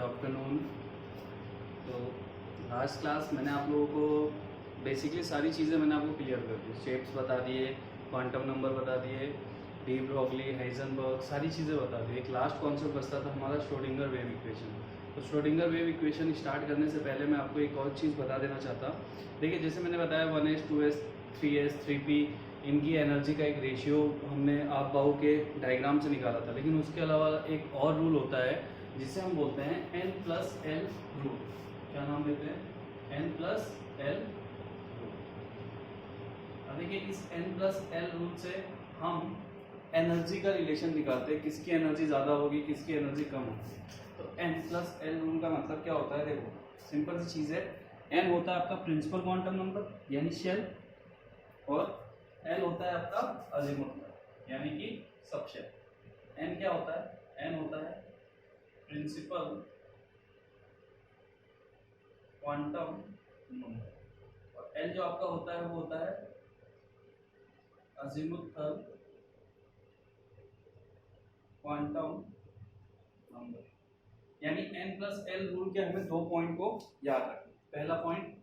Afternoon. तो last class मैंने आप लोगों को बेसिकली सारी चीज़ें मैंने आपको क्लियर कर दी, शेप्स बता दिए, क्वांटम नंबर बता दिए, डी ब्रॉगली, हाइजेनबर्ग, सारी चीज़ें बता दी। एक लास्ट कॉन्सेप्ट बचता था हमारा श्रोडिंगर वेव इक्वेशन। तो श्रोडिंगर वेव इक्वेशन स्टार्ट करने से पहले मैं आपको एक और चीज़ बता देना चाहता। देखिए, जैसे मैंने बताया 1s 2s 3s 3p इनकी एनर्जी का एक रेशियो हमने आप बाहु के डायग्राम से निकाला था, लेकिन उसके अलावा एक और रूल होता है जिसे हम बोलते हैं n+l रूल। क्या नाम देते हैं? n+l rule. अब देखिए, इस n+l रूल से हम एनर्जी का रिलेशन निकालते हैं, किसकी एनर्जी ज़्यादा होगी, किसकी एनर्जी कम होगी। तो n+l रूल का मतलब क्या होता है? देखो, सिंपल सी चीज़ है। n होता है आपका प्रिंसिपल क्वांटम नंबर यानी शेल, और l होता है आपका अजीमुथ यानी कि सबशेल। n क्या होता है? n होता है प्रिंसिपल क्वांटम नंबर, और l जो आपका होता है वो होता है अजीमुथल क्वांटम नंबर। यानी n+l रूल के हमें दो पॉइंट को याद रखना। पहला पॉइंट,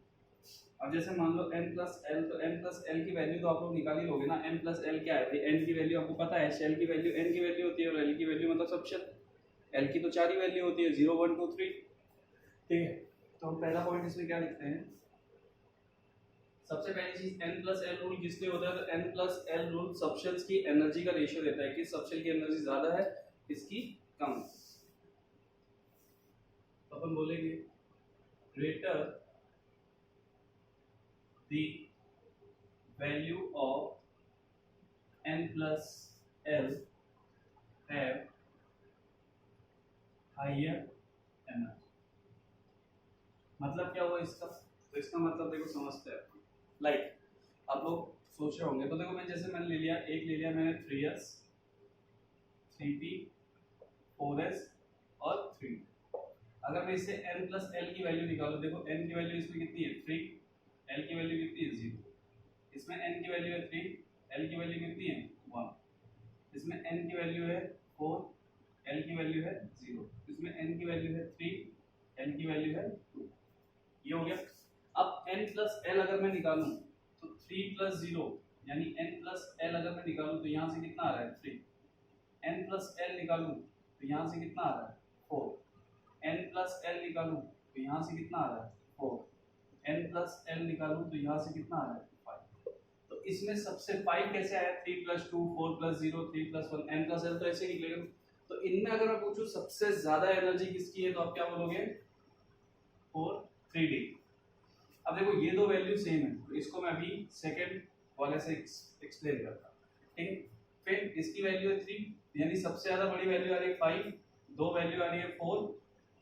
अब जैसे मान लो n+l, तो n+l की वैल्यू तो आप लोग निकाल ही लोगे ना। n+l क्या है? n की वैल्यू आपको पता है, शेल की वैल्यू n की वैल्यू होती है, और l की वैल्यू मतलब सबशेल। l की तो 4 ही वैल्यू होती है, 0 1 2 3। ठीक है, तो हम पहला पॉइंट इसमें क्या लिखते हैं? सबसे पहली चीज, n+l रूल किस लिए होता है? तो n+l रूल सबशेल्स की एनर्जी का रेशियो देता है कि सबशेल की एनर्जी ज्यादा है, इसकी कम है। तो अपन बोलेंगे greater the value of n+l have higher energy। मतलब क्या हुआ इसका? तो इसका मतलब देखो, समझते हैं। लाइक आप लोग सोच रहे होंगे, तो देखो, मैंने ले लिया मैंने 3s 3p 4s और 3। अगर मैं इससे n+l की वैल्यू निकालूं, देखो n की वैल्यू इसमें कितनी है? 3, l की वैल्यू कितनी है? 0। इसमें n की वैल्यू है 3, l की वैल्यू कितनी है? 1। इसमें n की वैल्यू है 4, l की वैल्यू है 0। इसमें n की वैल्यू है 3, l की वैल्यू है 2। ये हो गया। अब n+l अगर मैं निकालूं तो 3 + 0 यानी n+l अगर मैं निकालूं तो यहाँ से कितना आ रहा है? 3। n+l निकालूं तो यहाँ से कितना आ रहा है? 4। n+l निकालूं तो यहाँ से कितना आ रहा है? 4। n+l निकालूं तो यहाँ से कितना आ रहा है? 5। तो इसमें सबसे 5 कैसे आया? 3 + 2 4 + 0 3 + 1 n+l तो ऐसे ही निकलेगा। तो इनमें अगर मैं पूछूं सबसे ज्यादा एनर्जी किसकी है, तो आप क्या बोलोगे? 4 3d। अब देखो, ये दो वैल्यू सेम है, तो इसको मैं अभी सेकंड वाले से एक्सप्लेन करता हूं। ठीक है, फिर इसकी वैल्यू है 3, यानी सबसे ज्यादा बड़ी वैल्यू आ रही है 5, दो वैल्यू आ रही है 4।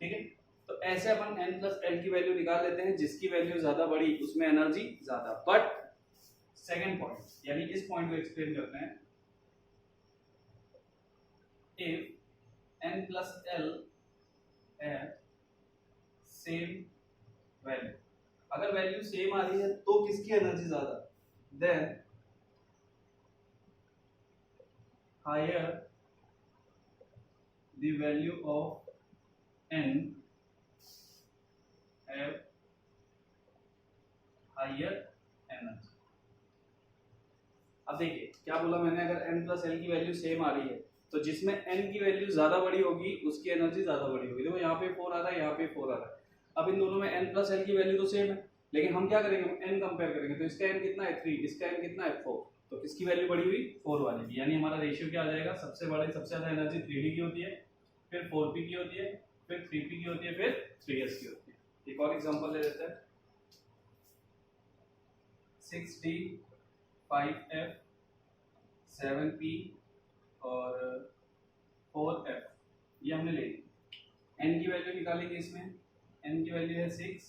ठीक है, तो ऐसे अपन n+l की वैल्यू निकाल लेते हैं, जिसकी वैल्यू ज्यादा बड़ी उसमें एनर्जी ज्यादा। बट सेकंड पॉइंट, यानी इस पॉइंट को एक्सप्लेन करते हैं। If n+l have same value, अगर वैल्यू सेम आ रही है तो किसकी एनर्जी ज्यादा? Then higher the value of n have higher energy. अब देखिए क्या बोला मैंने, अगर n+l की वैल्यू सेम आ रही है तो जिसमें n की वैल्यू ज्यादा बड़ी होगी उसकी एनर्जी ज्यादा बड़ी होगी। देखो, यहाँ पे 4 आ रहा है, यहाँ पे 4 आ रहा है। अब इन दोनों में n+l की वैल्यू तो सेम है, लेकिन हम क्या करेंगे? n कंपेयर करेंगे। तो इसका n कितना है? 3, इसका n कितना है? 4। तो किसकी वैल्यू बड़ी हुई? 4 वाले की। यानी हमारा रेशियो क्या आ जाएगा? सबसे ज्यादा एनर्जी 3d की होती है, फिर 4p की होती है, फिर 3p की होती है, फिर 3s की होती है। एक और एग्जांपल ले लेते हैं। 6d 5f 7p और 4f, ये हमने ले ली। n की वैल्यू निकालेंगे इसमें। n की वैल्यू है 6,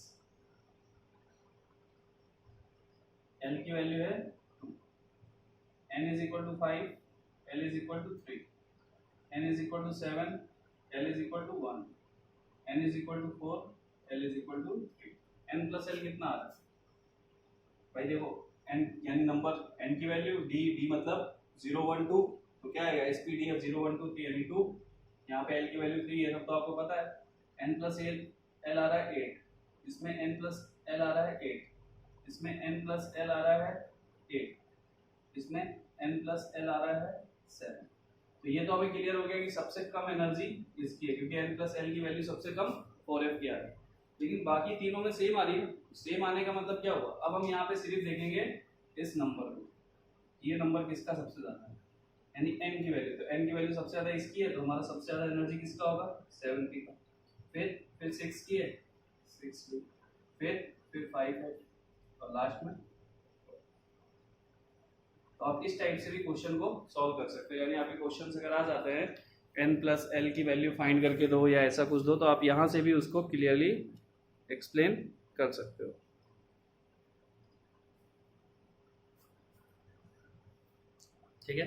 l की वैल्यू है 2, n = 5, l = 3, n = 7, l = 1, n = 4, l = 3। n+l कितना आ रहा है भाई? देखो, n यानी नंबर, n की वैल्यू, d मतलब 0 1 2, तो क्या आएगा? SPD 0 1 2 3 यानी 2। यहाँ पे l की वैल्यू 3 है, सब तो आपको पता है। n प्लस एल आ रहा है 8, इसमें n प्लस एल आ रहा है 8, इसमें n प्लस एल आ रहा है 8, इसमें n प्लस एल आ रहा है 7। तो ये तो अभी क्लियर हो गया कि सबसे कम एनर्जी इसकी है, क्योंकि n प्लस एल की वैल्यू सबसे कम 4f की आ रही है। लेकिन बाकी तीनों में सेम आ रही है। सेम आने का मतलब क्या हुआ, अब हम यहाँ पे सिर्फ देखेंगे इस नंबर को, ये नंबर किसका सबसे ज्यादा है, यानी n की वैल्यू। तो n की वैल्यू सबसे ज्यादा इसकी है, तो हमारा सबसे ज्यादा एनर्जी किसका होगा, 70 का। फिर 6 की है, 6 की, फिर 5 है, और लास्ट में। तो आप इस टाइप से भी क्वेश्चन को सॉल्व कर सकते हो, यानी आपके क्वेश्चन अगर आ जाते हैं n प्लस एल की वैल्यू फाइंड करके दो या ऐसा कुछ दो, तो आप यहाँ से भी उसको क्लियरली एक्सप्लेन कर सकते हो। ठीक है,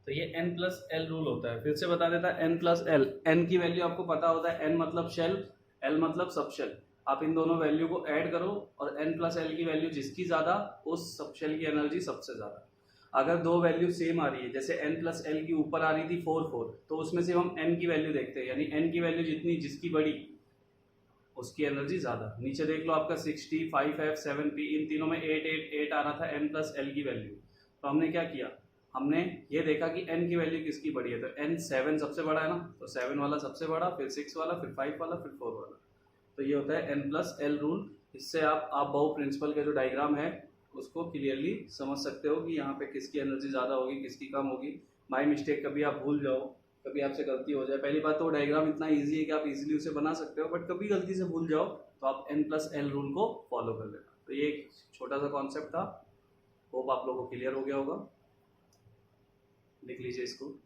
तो ये n प्लस एल रूल होता है। फिर से बता देता है, n प्लस एल, n की वैल्यू आपको पता होता है, n मतलब शेल, l मतलब सब शेल। आप इन दोनों वैल्यू को ऐड करो और n प्लस एल की वैल्यू जिसकी ज्यादा, उस सब शेल की एनर्जी सबसे ज्यादा। अगर दो वैल्यू सेम आ रही है, जैसे n प्लस एल की ऊपर आ रही थी 4, तो उसमें से हम n की वैल्यू देखते हैं, यानी n की वैल्यू जितनी जिसकी बड़ी उसकी एनर्जी ज्यादा। नीचे देख लो आपका 60, 5f, 7p, इन तीनों में 8, 8, 8 आ रहा था n प्लस एल की वैल्यू। तो हमने क्या किया, हमने ये देखा कि n की वैल्यू किसकी बड़ी है, तो n 7 सबसे बड़ा है ना, तो 7 वाला सबसे बड़ा, फिर 6 वाला, फिर 5 वाला, फिर 4 वाला। तो ये होता है n प्लस एल रूल। इससे आप बहु प्रिंसिपल का जो डायग्राम है उसको क्लियरली समझ सकते हो कि यहाँ पे किसकी एनर्जी ज़्यादा होगी, किसकी कम होगी। बाई मिस्टेक कभी आप भूल जाओ, कभी आपसे गलती हो जाए, पहली बात तो डायग्राम इतना इजी है कि आप इजीली उसे बना सकते हो, बट कभी गलती से भूल जाओ तो आप n प्लस एल रूल को फॉलो कर लेना। तो ये एक छोटा सा कॉन्सेप्ट था, होप आप लोगों को क्लियर हो गया होगा। लिख लीजिए इसको।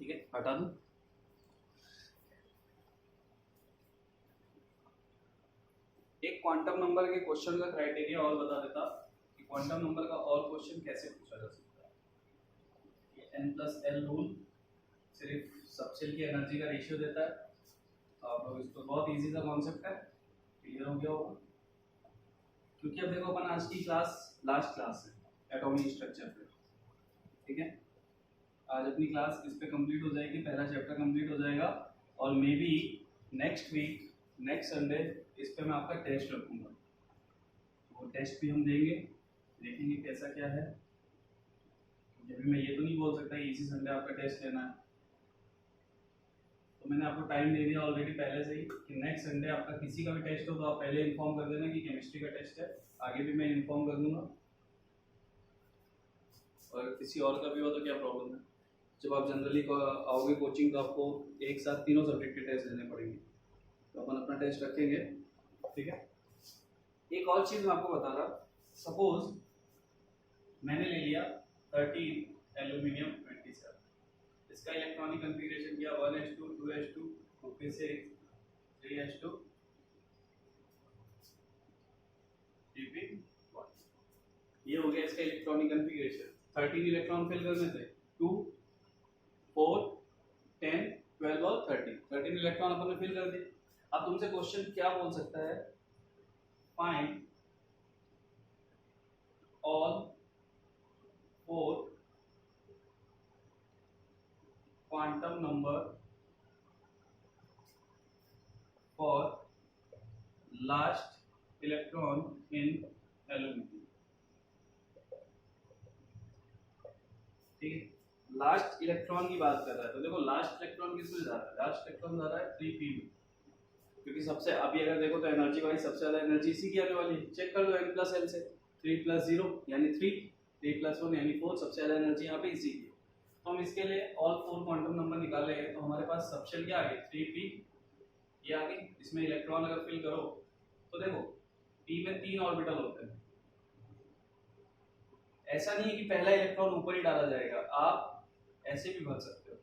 ठीक है, हटा दूं। एक क्वांटम नंबर के क्वेश्चन का क्राइटेरिया और बता देता कि क्वांटम नंबर का और क्वेश्चन कैसे पूछा जा सकता है। ये n प्लस एल रूल सिर्फ सबशेल की एनर्जी का रेशियो देता है। तो आप लोग इसको, बहुत इजी सा कॉन्सेप्ट है, क्लियर हो गया होगा। क्योंकि अब देखो अपन आज की क्लास लास्ट क्लास है एटॉमिक स्ट्रक्चर पे, ठीक है। आज अपनी क्लास इस पे कंप्लीट हो जाएगी, पहला चैप्टर कंप्लीट हो जाएगा, और maybe next week, next Sunday इस पे मैं आपका टेस्ट रखूंगा। वो टेस्ट भी हम देंगे, देखेंगे कैसा क्या है। जब भी मैं ये तो नहीं बोल सकता कि इसी संडे आपका टेस्ट लेना है, तो मैंने आपको टाइम दे दिया ऑलरेडी पहले से ही कि नेक्स्ट संडे आपका किसी का भी टेस्ट हो तो आप पहले इन्फॉर्म कर देना कि केमिस्ट्री का टेस्ट है। आगे भी मैं इन्फॉर्म कर दूंगा, और किसी और का भी हो तो क्या प्रॉब्लम है। जब आप जनरली आओगे कोचिंग तो आपको एक साथ तीनों सब्जेक्ट के टेस्ट देने पड़ेंगे, तो अपन अपना टेस्ट रखेंगे, ठीक है। एक और चीज मैं आपको बता रहा, सपोज मैंने ले लिया 13 एल्यूमिनियम 27, इसका इलेक्ट्रॉनिक कॉन्फ़िगरेशन किया 1s2 2s2 फिर से 3s2 3p1। ये हो गया इसका इलेक्ट्रॉनिक कॉन्फ़िगरेशन। 13 इलेक्ट्रॉन फिल करने थे, 2 4 10 12 और 13 इलेक्ट्रॉन अपन ने फिल कर दिए। अब तुमसे क्वेश्चन क्या बोल सकता है, find all 4 quantum number for last electron in aluminium. ठीक है, लास्ट इलेक्ट्रॉन की बात कर रहा है, तो देखो लास्ट इलेक्ट्रॉन किसमें जा रहा है, लास्ट इलेक्ट्रॉन जा रहा है 3p में, क्योंकि सबसे अभी अगर देखो तो एनर्जी वाइज सबसे ज्यादा एनर्जी इसी की आने वाली है। चेक कर लो n प्लस एल से, 3 प्लस 0 यानी 3, 3 प्लस 1 यानी 4, सबसे ज्यादा एनर्जी यहाँ पे इसी की है। तो हम इसके लिए ऑल 4 क्वांटम नंबर निकाले हैं, तो हमारे पास सबशेल क्या आ गई 3p, ये आ गई। इसमें इलेक्ट्रॉन अगर फिल करो तो देखो p में 3 ऑर्बिटल होते हैं। ऐसा नहीं है कि पहला इलेक्ट्रॉन ऊपर ही डाला जाएगा, आप ऐसे भी भर सकते हो।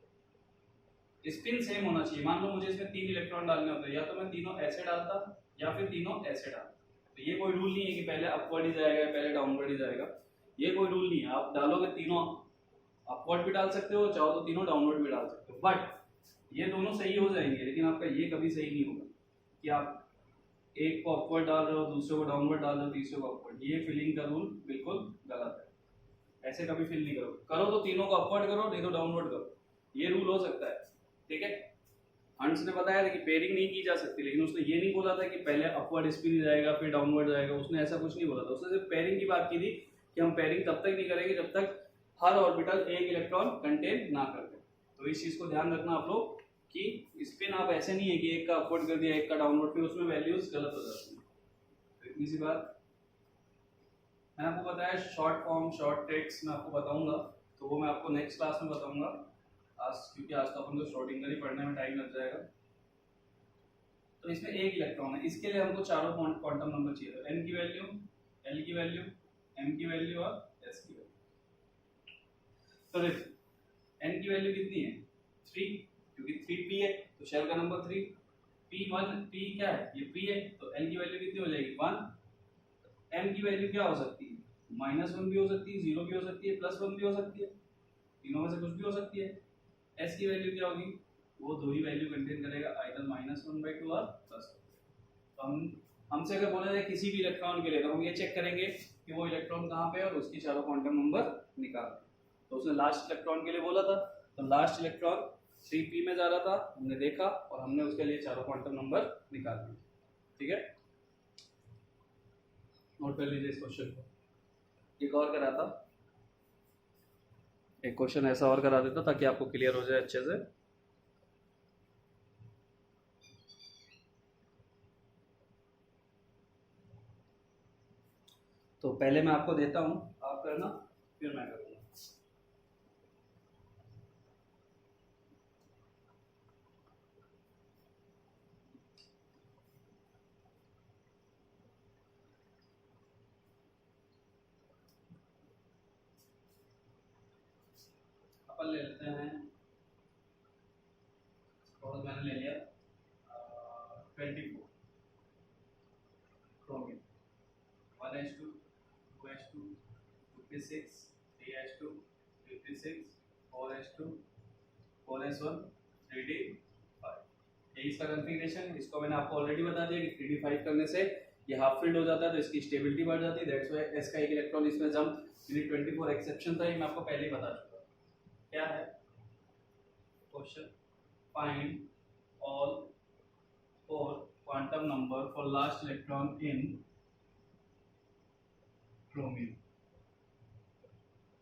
स्पिन सेम होना चाहिए। मान लो मुझे इसमें 3 इलेक्ट्रॉन डालने होते हैं, या तो मैं तीनों ऐसे डालता या फिर तीनों ऐसे डाल। तो ये कोई रूल नहीं है कि पहले अपवर्ड ही जाएगा पहले डाउनवर्ड ही जाएगा, ये कोई रूल नहीं है। आप डालोगे तीनों अपवर्ड भी डाल सकते हो, चाहो तो तीनों डाउनवर्ड भी डाल सकते हो, बट ये दोनों सही हो जाएंगे, लेकिन आपका ये कभी सही नहीं होगा कि आप एक को अपवर्ड डाल रहे हो, दूसरे को डाउनवर्ड डाल रहे हो, तीसरे को अपवर्ड। ये फिलिंग का रूल बिल्कुल गलत है, ऐसे कभी फिल नहीं करो। करो तो तीनों को अपवर्ड करो, नहीं तो डाउनवर्ड करो, ये रूल हो सकता है, ठीक है। हंस ने बताया था कि पेयरिंग नहीं की जा सकती, लेकिन उसने ये नहीं बोला था कि पहले अपवर्ड स्पिन जाएगा फिर डाउनवर्ड जाएगा, उसने ऐसा कुछ नहीं बोला था। उसने सिर्फ पेयरिंग की बात की थी कि हम पेयरिंग तब तक नहीं करेंगे जब तक हर ऑर्बिटल एक इलेक्ट्रॉन कंटेन ना कर दे। तो इस चीज को ध्यान रखना आप लोग कि स्पिन आप ऐसे नहीं है कि एक का अपवर्ड कर दिया एक का डाउनवर्ड, फिर उसमें वैल्यूज गलत हो जाती है। तो इतनी सी बात मैंने आपको बताया। शॉर्ट फॉर्म शॉर्ट ट्रिक्स मैं आपको बताऊंगा, तो वो मैं आपको नेक्स्ट क्लास में बताऊंगा आज, क्योंकि आज तो अपन को श्रोडिंगर ही पढ़ने में टाइम लग जाएगा। तो इसमें एक इलेक्ट्रॉन है, इसके लिए हमको चारों क्वांटम नंबर चाहिए। तो n की वैल्यू, l की वैल्यू, m की वैल्यू और s की वैल्यू। तो देखो n की वैल्यू कितनी है 3, क्योंकि 3p है तो शेल का नंबर 3। p क्या है, ये p है, तो l की वैल्यू कितनी हो जाएगी 1। m की वैल्यू क्या हो सकती है, -1 भी हो सकती है, 0 भी हो सकती है, +1 भी हो सकती है, तीनों में से कुछ भी हो सकती है। s की वैल्यू क्या होगी, वो दो ही वैल्यू कंटेन करेगा, आइदर -1/2 और +1। तो हमसे अगर बोला जाए किसी भी इलेक्ट्रॉन के लिए, तो हम ये चेक करेंगे कि वो इलेक्ट्रॉन कहाँ पे है और उसकी चारों क्वांटम नंबर निकाल। तो उसने लास्ट इलेक्ट्रॉन के लिए बोला था, तो लास्ट इलेक्ट्रॉन 3p में जा रहा था, हमने देखा और हमने उसके लिए चारों क्वांटम नंबर निकाल दिए, ठीक है। नोट कर लीजिए इस क्वेश्चन को। एक और करा था, एक क्वेश्चन ऐसा और करा देता ताकि आपको क्लियर हो जाए अच्छे से। तो पहले मैं आपको देता हूं, आप करना फिर मैं करूंगा। अपन ले लेते हैं, सपोज मैंने ले लिया 24 chromium, 1s2 2s2 56 3s2 56 4s2 4s1 3d5। यही इसका कॉन्फ़िगरेशन है। इसको मैंने आपको ऑलरेडी बता दिया कि 3d5 करने से ये हाफ फिल्ड हो जाता है, तो इसकी स्टेबिलिटी बढ़ जाती है, दैट्स व्हाई s का एक इलेक्ट्रॉन इसमें जंप। यूनिट 24 एक्सेप्शन था, ये मैं आपको पहले ही बता चुका। क्या है question, find all 4 quantum number for last electron in chromium.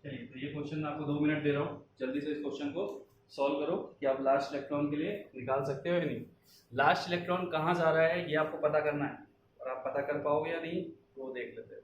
चलिए, तो ये क्वेश्चन मैं आपको 2 मिनट दे रहा हूँ, जल्दी से इस क्वेश्चन को सॉल्व करो कि आप लास्ट इलेक्ट्रॉन के लिए निकाल सकते हो या नहीं। लास्ट इलेक्ट्रॉन कहाँ जा रहा है ये आपको पता करना है, और आप पता कर पाओगे या नहीं वो देख लेते हैं।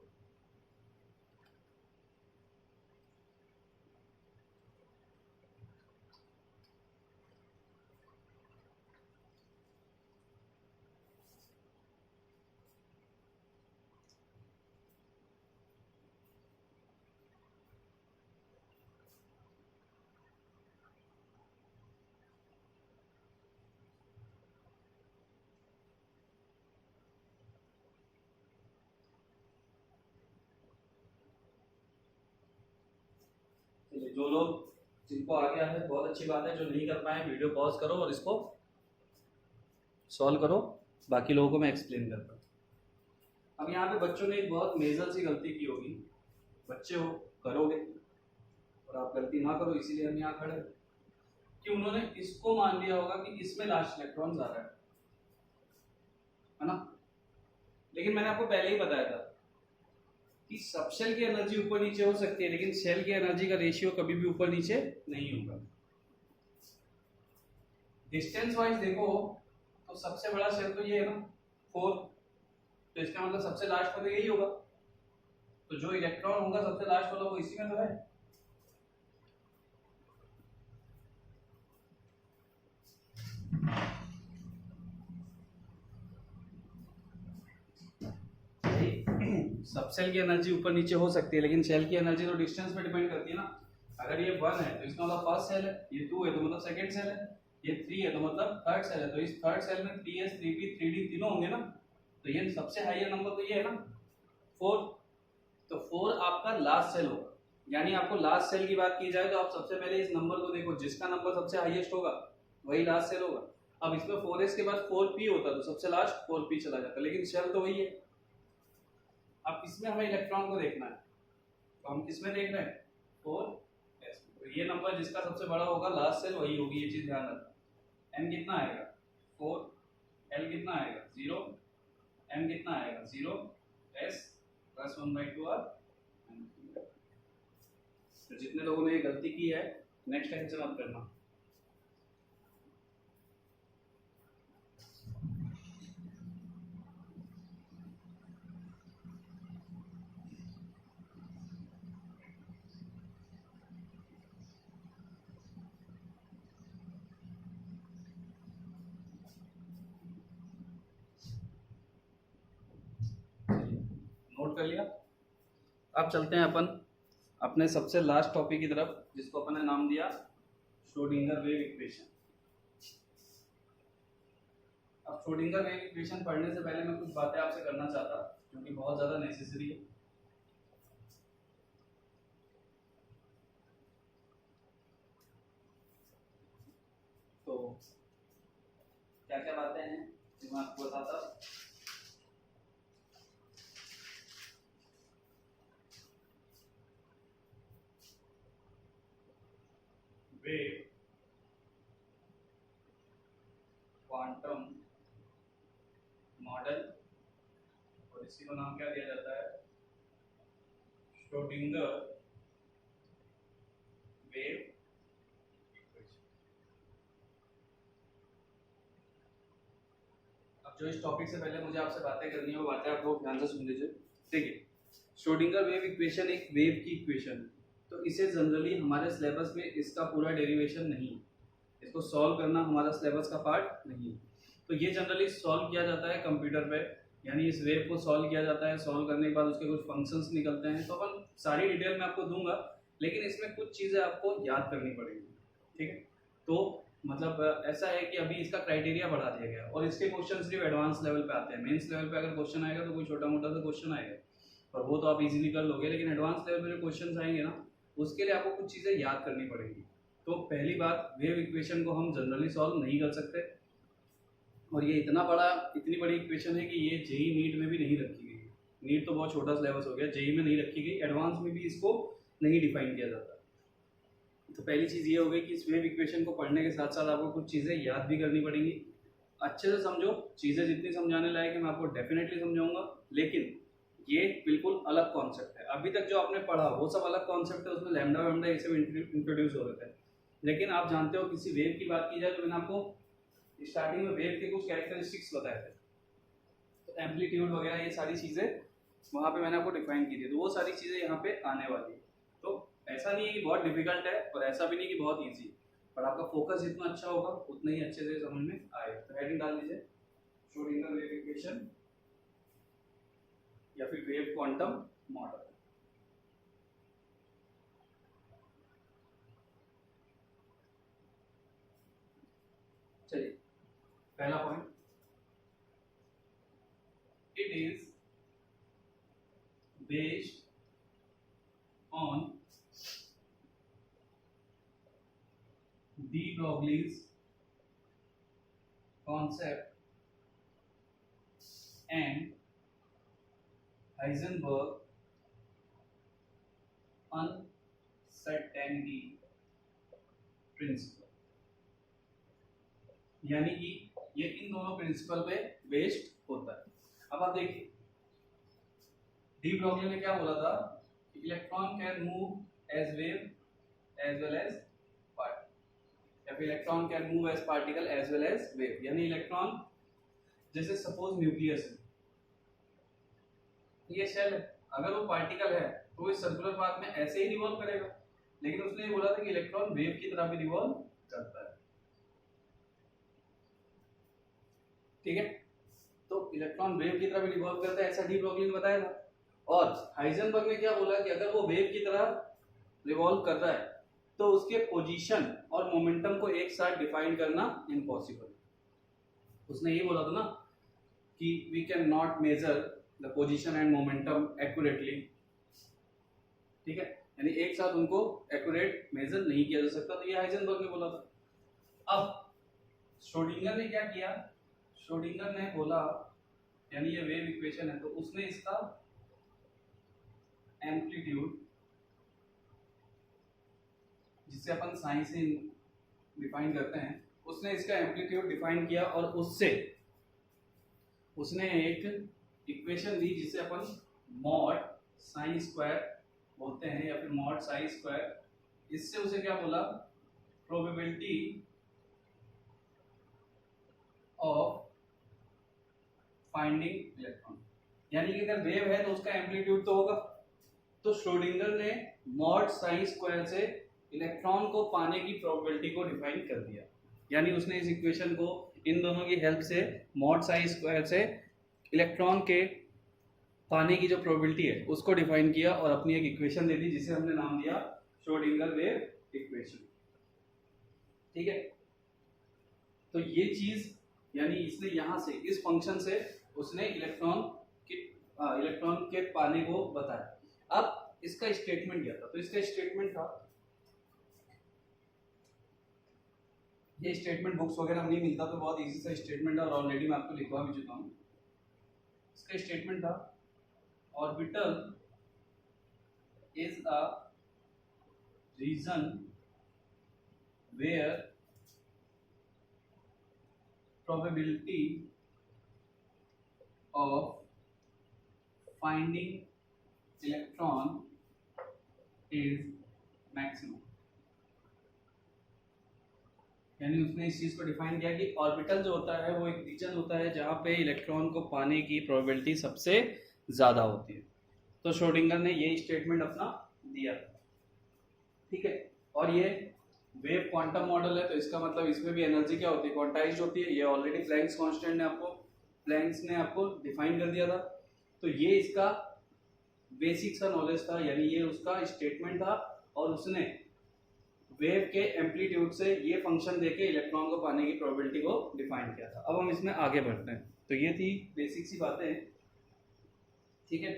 जो लोग जिनको आ गया है बहुत अच्छी बात है, जो नहीं कर पाए वीडियो पॉज करो और इसको सॉल्व करो, बाकी लोगों को मैं एक्सप्लेन करता हूँ। अब यहाँ पे बच्चों ने एक बहुत मेजर सी गलती की होगी, बच्चे हो करोगे और आप गलती ना करो इसीलिए हम यहाँ खड़े, कि उन्होंने इसको मान लिया होगा कि इसमें लास्ट इलेक्ट्रॉन जा रहा है ना। लेकिन मैंने आपको पहले ही बताया था कि सब शेल की एनर्जी ऊपर नीचे हो सकती है, लेकिन शेल की एनर्जी का रेशियो कभी भी ऊपर नीचे नहीं होगा। डिस्टेंस वाइज देखो तो सबसे बड़ा शेल तो ये है ना 4, तो इसका मतलब सबसे लास्ट वाला यही होगा, तो जो इलेक्ट्रॉन होगा सबसे लास्ट वाला वो इसी में तो है। सब शेल की एनर्जी ऊपर नीचे हो सकती है, लेकिन शेल की एनर्जी तो डिस्टेंस पे डिपेंड करती है ना। अगर ये 1 है तो इसका मतलब फर्स्ट सेल है, ये 2 है तो मतलब सेकंड सेल है, ये 3 है तो मतलब थर्ड सेल है, तो इस थर्ड सेल में 3s 3p 3d तीनों होंगे ना। तो तो ये सबसे हाईएस्ट नंबर तो ये है ना 4, तो 4 आपका लास्ट सेल होगा। यानी आपको लास्ट सेल की बात की जाए तो आप सबसे पहले इस नंबर को देखो, जिसका नंबर सबसे हाईएस्ट होगा वही लास्ट सेल होगा। अब इसमें 4s के बाद 4p होता तो सबसे लास्ट 4p चला जाता, लेकिन सेल तो वही है। अब इसमें हमें इलेक्ट्रॉन को देखना है, तो हम किसमें देख रहे हैं 4s। तो ये नंबर जिसका सबसे बड़ा होगा लास्ट सेल वही होगी, ये चीज ध्यान रखना। n कितना आएगा 4, l कितना आएगा 0, m कितना आएगा 0, s प्लस 1/2 r। तो जितने लोगों ने ये गलती की है नेक्स्ट टाइम से मत करना। नोट कर लिया। अब चलते हैं अपन अपने सबसे लास्ट टॉपिक की तरफ, जिसको अपन ने नाम दिया श्रोडिंगर वेव इक्वेशन। अब श्रोडिंगर वेव इक्वेशन पढ़ने से पहले मैं कुछ बातें आपसे करना चाहता जो कि बहुत ज्यादा नेसेसरी है। तो क्या क्या बातें हैं जो मैं आपको बताता। वेव क्वांटम मॉडल, और इसी को नाम क्या दिया जाता है श्रोडिंगर वेव इक्वेशन। अब जो इस टॉपिक से पहले मुझे आपसे बातें करनी है वो बातें आप लोग ध्यान से सुन लीजिए। देखिए श्रोडिंगर वेव इक्वेशन एक वेव की इक्वेशन है, तो इसे जनरली हमारे सिलेबस में इसका पूरा डेरिवेशन नहीं है, इसको सॉल्व करना हमारा सिलेबस का पार्ट नहीं है। तो ये जनरली सॉल्व किया जाता है कंप्यूटर पे, यानी इस वेव को सॉल्व किया जाता है, सॉल्व करने के बाद उसके कुछ फंक्शंस निकलते हैं। तो अपन सारी डिटेल में आपको दूंगा, लेकिन इसमें कुछ चीज़ें आपको याद करनी पड़ेगी, ठीक है। तो मतलब ऐसा है कि अभी इसका क्राइटेरिया बढ़ा दिया गया और इसके क्वेश्चन सिर्फ एडवांस लेवल पे आते हैं। मेंस लेवल पे अगर क्वेश्चन आएगा तो कोई छोटा मोटा सा क्वेश्चन आएगा और वो तो आप इजीली कर लोगे, लेकिन एडवांस लेवल पे जो क्वेश्चन आएंगे ना उसके लिए आपको कुछ चीज़ें याद करनी पड़ेगी। तो पहली बात, वेव इक्वेशन को हम जनरली सॉल्व नहीं कर सकते, और ये इतनी बड़ी इक्वेशन है कि ये जेई नीट में भी नहीं रखी गई। नीट तो बहुत छोटा सिलेबस हो गया, जेई में नहीं रखी गई, एडवांस में भी इसको नहीं डिफाइन किया जाता। तो पहली चीज़ ये हो गई कि इस वेव इक्वेशन को पढ़ने के साथ साथ आपको कुछ चीज़ें याद भी करनी पड़ेंगी। अच्छे से समझो, चीज़ें जितनी समझाने लायक है मैं आपको डेफिनेटली समझाऊंगा, लेकिन ये बिल्कुल अलग कॉन्सेप्ट है। अभी तक जो आपने पढ़ा वो सब अलग कॉन्सेप्ट है, उसमें लैम्डा वैम्डा ये सब इंट्रोड्यूस हो रहे थे। लेकिन आप जानते हो किसी वेव की बात की जाए तो मैंने आपको स्टार्टिंग में वेव के कुछ कैरेक्टरिस्टिक्स बताए थे, तो एम्पलीट्यूड वगैरह ये सारी चीज़ें वहाँ पे मैंने आपको डिफाइन की थी, तो वो सारी चीज़ें यहाँ पे आने वाली है। तो ऐसा नहीं है कि बहुत डिफिकल्ट है और ऐसा भी नहीं कि बहुत ईजी, पर आपका फोकस जितना अच्छा होगा उतना ही अच्छे से समझ में आएगा। तो हेडिंग डाल दीजिए श्रोडिंगर वेव इक्वेशन या फिर वेव क्वांटम मॉडल। चलिए पहला point, it is based on de Broglie's concept and Heisenberg uncertainty principle, यानी कि ये इन दोनों प्रिंसिपल पे बेस्ड होता है। अब आप देखिए डी ब्रॉगली ने क्या बोला था, electron can move as wave as well as particle, या फिर electron can move as particle as well as wave. यानी इलेक्ट्रॉन जैसे सपोज न्यूक्लियस है, ये शेल है, अगर वो पार्टिकल है तो वो सर्कुलर पाथ में ऐसे ही रिवॉल्व करेगा, लेकिन उसने ये बोला था कि इलेक्ट्रॉन वेव की तरह भी रिवॉल्व करता है, ठीक है। तो इलेक्ट्रॉन वेव की तरह भी रिवॉल्व करता है, ऐसा डी ब्रॉगली ने बताया था। और हाइजेनबर्ग ने क्या बोला कि अगर वो वेव की तरह रिवॉल्व कर रहा है तो उसके पोजीशन और मोमेंटम को एक साथ डिफाइन करना इम्पॉसिबल। उसने ये बोला था ना कि we can not measure the position and momentum accurately, ठीक है, यानी एक साथ उनको एक्यूरेट मेजर नहीं किया जा सकता, तो ये हाइजेनबर्ग ने बोला था। अब श्रोडिंगर ने क्या किया, श्रोडिंगर ने बोला, यानी ये वेव इक्वेशन है, तो उसने इसका एम्पलीट्यूड, जिसे अपन साइन से डिफाइन करते हैं, उसने इसका एम्पलीट्यूड डिफाइन किया और उससे उसने एक इक्वेशन दी जिसे अपन मॉड साइन स्क्वायर बोलते हैं या फिर मॉड साइन स्क्वायर, इससे उसे क्या बोला, प्रोबेबिलिटी ऑफ फाइंडिंग इलेक्ट्रॉन, यानी कि अगर वेव है तो उसका एम्पलीट्यूड तो होगा, तो श्रोडिंगर ने मॉड साइन स्क्वायर से इलेक्ट्रॉन को पाने की प्रोबेबिलिटी को डिफाइन कर दिया, यानी उसने इस इक्वेशन को इन दोनों की हेल्प से मॉड साइन स्क्वायर से इलेक्ट्रॉन के पाने की जो प्रोबेबिलिटी है उसको डिफाइन किया और अपनी एक इक्वेशन दे दी जिसे हमने नाम दिया श्रोडिंगर वेव इक्वेशन, ठीक है। तो ये चीज, यानी इसने यहां से इस फंक्शन से उसने इलेक्ट्रॉन के पाने को बताया। अब इसका स्टेटमेंट क्या था, तो इसका स्टेटमेंट था, ये स्टेटमेंट बुक्स वगैरह में नहीं मिलता, तो बहुत इजी सा स्टेटमेंट है और ऑलरेडी मैं आपको लिखवा भी चुका हूँ। इसका स्टेटमेंट था, orbital is a region where probability of finding electron is maximum, यानी उसने इस चीज को डिफाइन किया कि ऑर्बिटल जो होता है वो एक रीजन होता है जहां पे इलेक्ट्रॉन को पाने की प्रोबेबिलिटी सबसे ज्यादा होती है। तो श्रोडिंगर ने ये स्टेटमेंट अपना दिया, ठीक है। और ये वेव क्वांटम मॉडल है, तो इसका मतलब इसमें भी एनर्जी क्या होती है, क्वांटाइज्ड होती है। ये ऑलरेडी प्लैंक्स कांस्टेंट ने आपको डिफाइन कर दिया था, तो ये इसका बेसिक सा नॉलेज था, यानी ये उसका स्टेटमेंट था और उसने वेव के एम्पलीट्यूड से ये फंक्शन देके इलेक्ट्रॉन को पाने की प्रोबेबिलिटी को डिफाइन किया था। अब हम इसमें आगे बढ़ते हैं, तो ये थी बेसिक सी बातें, ठीक है।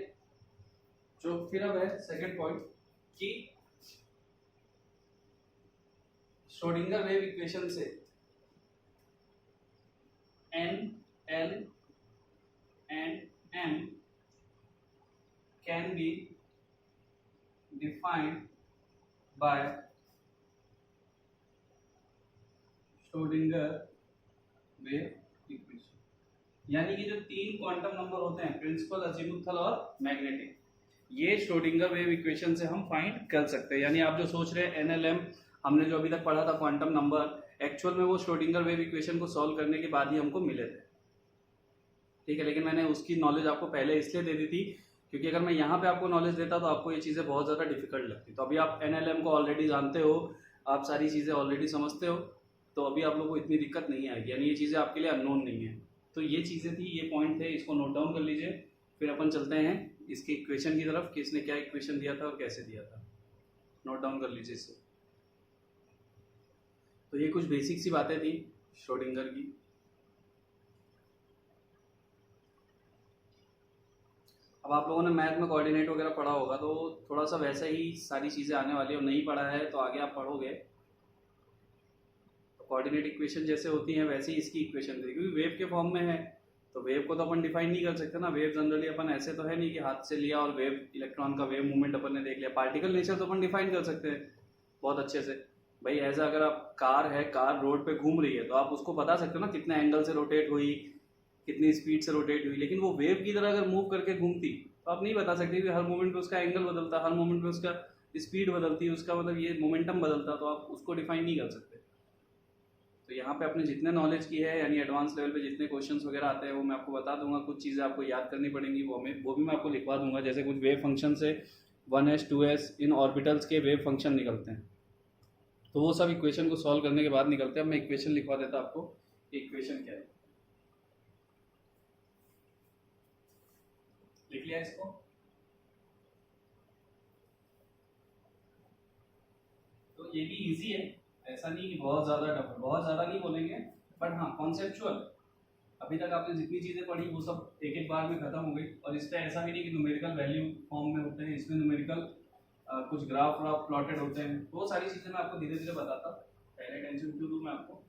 जो फिर अब है सेकंड पॉइंट कि श्रोडिंगर वेव इक्वेशन से N, L and M can be defined by Schrodinger wave equation, यानी कि जो तीन क्वांटम नंबर होते हैं, प्रिंसिपल, अजीमुथल और मैग्नेटिक, ये श्रोडिंगर वेव इक्वेशन से हम फाइंड कर सकते हैं। यानी आप जो सोच रहे हैं NLM हमने जो अभी तक पढ़ा था क्वांटम नंबर, एक्चुअल में वो श्रोडिंगर वेव इक्वेशन को सॉल्व करने के बाद ही हमको मिले थे, ठीक है। लेकिन मैंने उसकी नॉलेज आपको पहले इसलिए दे दी थी क्योंकि अगर मैं यहाँ पे आपको नॉलेज देता तो आपको ये चीज़ें बहुत ज़्यादा डिफिकल्ट लगती। तो अभी आप NLM को ऑलरेडी जानते हो, आप सारी चीज़ें ऑलरेडी समझते हो, तो अभी आप लोगों को इतनी दिक्कत नहीं आएगी, यानी ये चीज़ें आपके लिए अननोन नहीं है। तो ये चीज़ें थी, ये पॉइंट थे, इसको नोट डाउन कर लीजिए। फिर अपन चलते हैं इसके इक्वेशन की तरफ कि इसने क्या इक्वेशन दिया था और कैसे दिया था, नोट डाउन कर लीजिए इसे। तो ये कुछ बेसिक सी बातें थी श्रोडिंगर की। अब आप लोगों ने मैथ में कोऑर्डिनेट वगैरह पढ़ा होगा, तो थोड़ा सा वैसे ही सारी चीज़ें आने वाली है, और नहीं पढ़ा है तो आगे आप पढ़ोगे। कोऑर्डिनेट इक्वेशन जैसे होती हैं वैसे ही इसकी इक्वेशन थी, क्योंकि वेव के फॉर्म में है तो वेव को तो अपन डिफाइन नहीं कर सकते ना। वेव जनरली अपन ऐसे तो है नहीं कि हाथ से लिया और वेव, इलेक्ट्रॉन का वेव मूवमेंट अपन ने देख लिया। पार्टिकल नेचर तो अपन डिफाइन कर सकते हैं बहुत अच्छे से भाई। ऐसा अगर आप कार है, कार रोड पे घूम रही है तो आप उसको बता सकते हो ना कितने एंगल से रोटेट हुई, कितनी स्पीड से रोटेट हुई। लेकिन वो वेव की तरह अगर मूव करके घूमती तो आप नहीं बता सकते कि हर मोमेंट पे उसका एंगल बदलता, हर मोमेंट पे उसका स्पीड बदलती, उसका मतलब ये मोमेंटम बदलता, तो आप उसको डिफाइन नहीं कर सकते। तो यहाँ पे आपने जितने नॉलेज की है, यानी एडवांस लेवल पे जितने क्वेश्चंस वगैरह आते हैं वो मैं आपको बता दूंगा। कुछ चीज़ें आपको याद करनी पड़ेंगी, वो भी मैं आपको लिखवा दूंगा। जैसे कुछ वेव फंक्शन से 1s 2s इन ऑर्बिटल्स के वेव फंक्शन निकलते हैं, तो वो सब इक्वेशन को सॉल्व करने के बाद निकलते हैं। अब मैं इक्वेशन लिखवा देता आपको, इक्वेशन क्या है, लिख लिया इसको। तो ये भी इजी है, ऐसा नहीं कि बहुत ज़्यादा टफ है, बहुत ज़्यादा नहीं बोलेंगे, बट हाँ कॉन्सेप्चुअल अभी तक आपने जितनी चीज़ें पढ़ी वो सब एक एक बार में खत्म हो गई। और इस पर ऐसा भी नहीं कि न्यूमेरिकल वैल्यू फॉर्म में होते हैं, इसमें न्यूमेरिकल कुछ ग्राफ व्राफ प्लॉटेड होते हैं। वो सारी चीज़ें मैं आपको धीरे धीरे बताता, पहले टेंशन क्यों दूँ मैं आपको।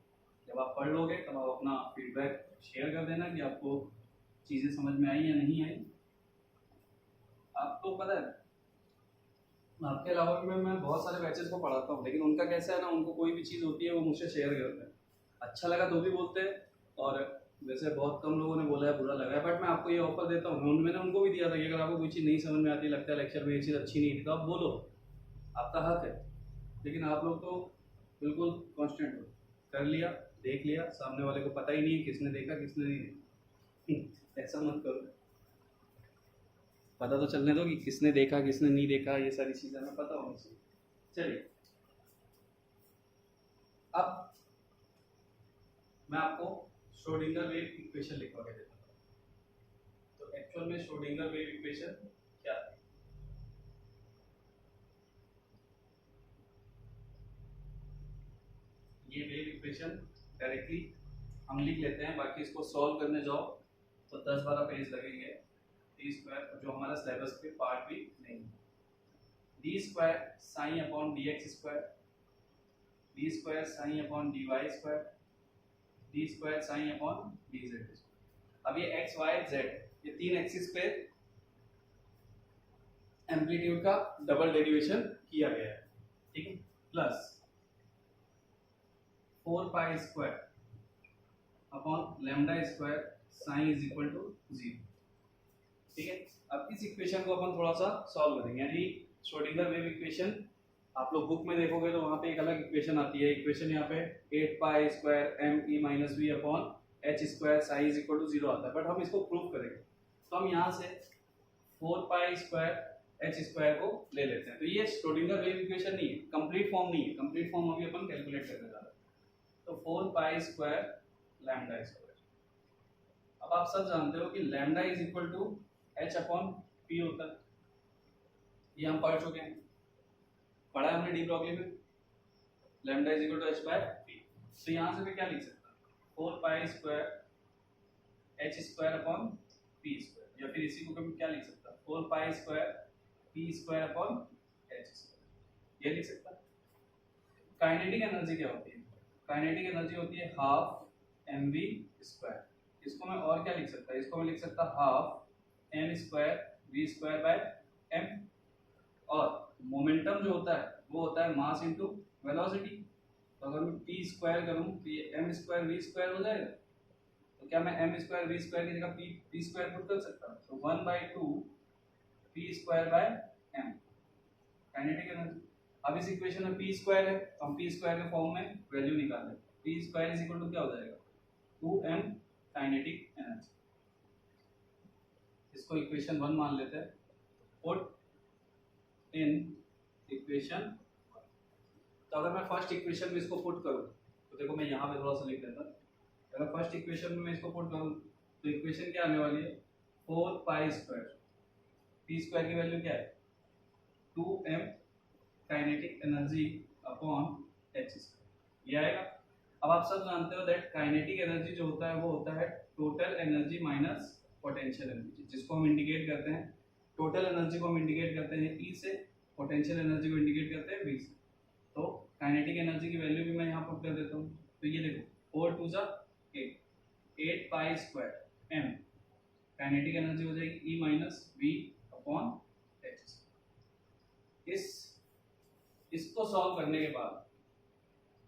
जब आप पढ़ लोगे तब आप अपना फीडबैक शेयर कर देना कि आपको चीज़ें समझ में आई या नहीं आई। आपको पता है आपके अलावा भी मैं बहुत सारे बैचेस को पढ़ाता हूँ, लेकिन उनका कैसा है ना, उनको कोई भी चीज़ होती है वो मुझसे शेयर करते हैं, अच्छा लगा तो भी बोलते हैं, और वैसे बहुत कम लोगों ने बोला है बुरा लगा है। बट मैं आपको ये ऑफर देता हूँ, मैंने उनको भी दिया था कि अगर आपको कोई चीज़ नहीं समझ में आती, लगता है लेक्चर में ये चीज़ अच्छी नहीं थी, तो आप बोलो, आपका हक है। लेकिन आप लोग तो बिल्कुल कॉन्स्टेंट हो, कर लिया, देख लिया, सामने वाले को पता ही नहीं है किसने देखा किसने नहीं देखा। ऐसा मत करो, पता तो चलने दो कि किसने देखा किसने नहीं देखा, ये सारी चीज़ें हमें पता होनी चाहिए। चलिए, अब मैं आपको श्रोडिंगर वेव इक्वेशन लिखवा के देता हूँ। तो एक्चुअल में श्रोडिंगर वेव इक्वेशन क्या है? ये वेव इक्वेशन डायरेक्टली हम लिख लेते हैं, बाकी इसको सॉल्व करने जाओ तो 10-12 पेज लगेंगे। डी स्क्वायर जो हमारा सिलेबस पे पार्ट भी नहीं है, D square psi upon D x square, D square psi upon D Y square, D square psi upon D Z. अब ये एक्स वाई जेड ये तीन एक्सिस पे एम्पलीट्यूड का डबल डेरिवेशन किया गया है, ठीक है, plus 4 pi square upon lambda square psi is equal to 0, ठीक है। अब इस इक्वेशन को अपन थोड़ा सा सॉल्व करेंगे, यानी श्रोडिंगर वेव इक्वेशन आप लोग बुक में देखोगे तो वहां पे एक अलग इक्वेशन आती है। इक्वेशन यहाँ पे 8 pi square M E minus V upon H square psi is equal to 0 आता है, बट हम इसको प्रूव करेंगे तो हम यहाँ से 4 पाई स्क्वायर एच स्क्वायर को ले लेते हैं। तो ये श्रोडिंगर वेव इक्वेशन नहीं है, कंप्लीट फॉर्म नहीं है, कंप्लीट फॉर्म अभी अपन कैलकुलेट करने जा रहे हैं। तो 4 पाई स्क्वायर लैम्डा स्क्वायर, अब आप सब जानते हो कि lambda is equal to H upon P होता है, ये हम पढ़ चुके हैं, पढ़ा है हमने डी ब्रॉगली में, lambda is equal to H by P. तो यहाँ से मैं क्या लिख सकता हूँ, 4 pi square H square upon P square, या फिर इसी को मैं क्या लिख सकता हूँ, 4 pi square P square upon H square, ये लिख सकता हूँ। काइनेटिक एनर्जी क्या होती है? काइनेटिक एनर्जी होती है हाफ एम वी स्क्वायर। इसको मैं और क्या लिख सकता है, इसको मैं लिख सकता half M square V square by M, और मोमेंटम जो होता है वो होता है मास इनटू वेलोसिटी। तो अगर मैं पी स्क्वायर करूं तो ये एम स्क्वायर वी स्क्वायर हो जाएगा, तो क्या मैं एम स्क्वायर वी स्क्वायर की जगह पी स्क्वायर पुट कर सकता हूं? तो 1/2 P square by M kinetic energy. अब इस इक्वेशन में पी स्क्वायर है तो हम पी स्क्वायर के फॉर्म में वैल्यू निकाल लें, P square is equal to क्या हो जाएगा, 2m काइनेटिक एनर्जी। इसको इक्वेशन 1 मान लेते हैं, पुट इन इक्वेशन। तो अगर मैं फर्स्ट इक्वेशन में इसको पुट करूं तो देखो मैं यहाँ पे थोड़ा सा लिख देता, अगर फर्स्ट इक्वेशन में मैं इसको पुट करूं तो इक्वेशन क्या आने वाली है, 4 पाई स्क्वायर, पी स्क्वायर की वैल्यू क्या है 2m kinetic energy upon H square, ये आएगा। अब आप सब जानते हो दैट काइनेटिक एनर्जी जो होता है वो होता है total energy minus potential energy, जिसको हम इंडिकेट करते हैं, टोटल एनर्जी को हम इंडिकेट करते हैं E से, पोटेंशियल एनर्जी को इंडिकेट करते हैं V से। तो काइनेटिक एनर्जी की वैल्यू भी मैं यहाँ पुट कर देता हूँ, तो ये देखो 4 2 जा 8 pi square m kinetic energy हो जाएगी E minus V upon H. इसको सॉल्व करने के बाद,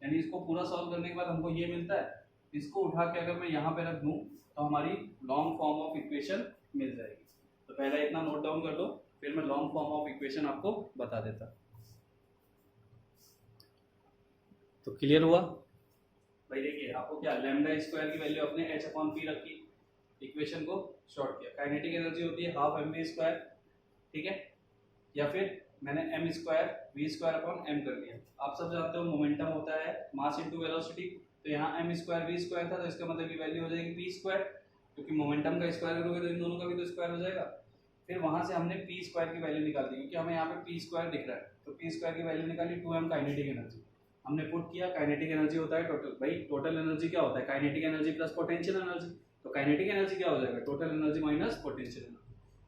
यानी इसको पूरा सॉल्व करने के बाद हमको ये मिलता है, इसको उठा के अगर मैं यहाँ पे रख दूँ तो हमारी लॉन्ग फॉर्म ऑफ इक्वेशन मिल जाएगी। तो पहले इतना नोट डाउन कर लो, फिर मैं लॉन्ग फॉर्म ऑफ इक्वेशन आपको बता देता। तो क्लियर हुआ भाई? देखिए आपको क्या, लैम्डा स्क्वायर की वैल्यू अपने h अपॉन पी रखी, इक्वेशन को शॉर्ट किया, काइनेटिक एनर्जी होती है हाफ एम वी स्क्वायर, ठीक है, या फिर मैंने M square V square upon M कर दिया। आप सब जानते हो मोमेंटम होता है मास इनटू वेलोसिटी, तो यहाँ एम स्क्वायर वी स्क्वायर था तो इसका मतलब की वैल्यू हो जाएगी पी स्क्वायर, क्योंकि मोमेंटम का स्क्वायर करोगे तो इन दोनों का भी तो स्क्वायर हो जाएगा। फिर वहां से हमने पी स्क्वायर की वैल्यू निकाल दी, क्योंकि हमें यहाँ पे पी स्क्वायर दिख रहा है, तो पी स्क्वायर की वैल्यू निकाली 2m काइनेटिक एनर्जी हमने पुट किया। काइनेटिक एनर्जी होता है टोटल, भाई टोटल एनर्जी क्या होता है, kinetic energy plus potential energy. तो काइनेटिक एनर्जी क्या हो जाएगा, total energy minus potential energy.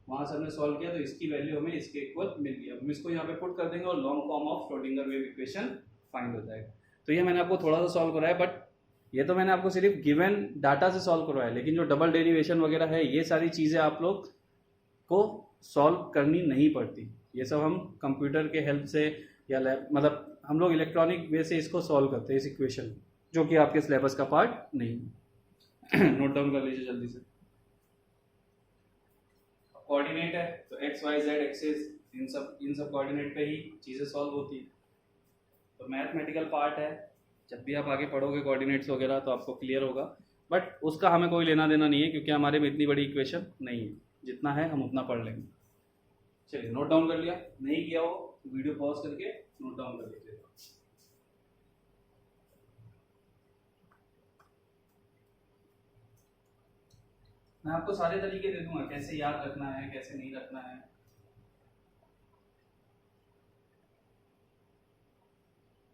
वहां से हमने सॉल्व किया तो इसकी वैल्यू हमें इसके इक्वल मिल गई। अब हम इसको यहाँ पे पुट कर देंगे और long form of Schrödinger wave equation find हो जाएगा। तो ये मैंने आपको थोड़ा सा सॉल्व कराया, बट ये तो मैंने आपको सिर्फ गिवन डाटा से सॉल्व करवाया, लेकिन जो डबल डेरिवेशन वगैरह है ये सारी चीज़ें आप लोग को सॉल्व करनी नहीं पड़ती। ये सब हम कंप्यूटर के हेल्प से या लैब मतलब हम लोग इलेक्ट्रॉनिक वे से इसको सॉल्व करते हैं इस इक्वेशन, जो कि आपके सिलेबस का पार्ट नहीं है। नोट डाउन कर लीजिए जल्दी से। कोऑर्डिनेट है तो एक्स वाई जेड एक्सिस, इन सब कोऑर्डिनेट पे ही चीज़ें सॉल्व होती है। तो मैथमेटिकल पार्ट है, जब भी आप आगे पढ़ोगे कोऑर्डिनेट्स वगैरह तो आपको क्लियर होगा, बट उसका हमें कोई लेना देना नहीं है क्योंकि हमारे में इतनी बड़ी इक्वेशन नहीं है। जितना है हम उतना पढ़ लेंगे। चलिए नोट डाउन कर लिया, नहीं किया हो तो वीडियो पॉज करके नोट डाउन कर लीजिएगा। मैं आपको सारे तरीके दे दूंगा कैसे याद रखना है, कैसे नहीं रखना है।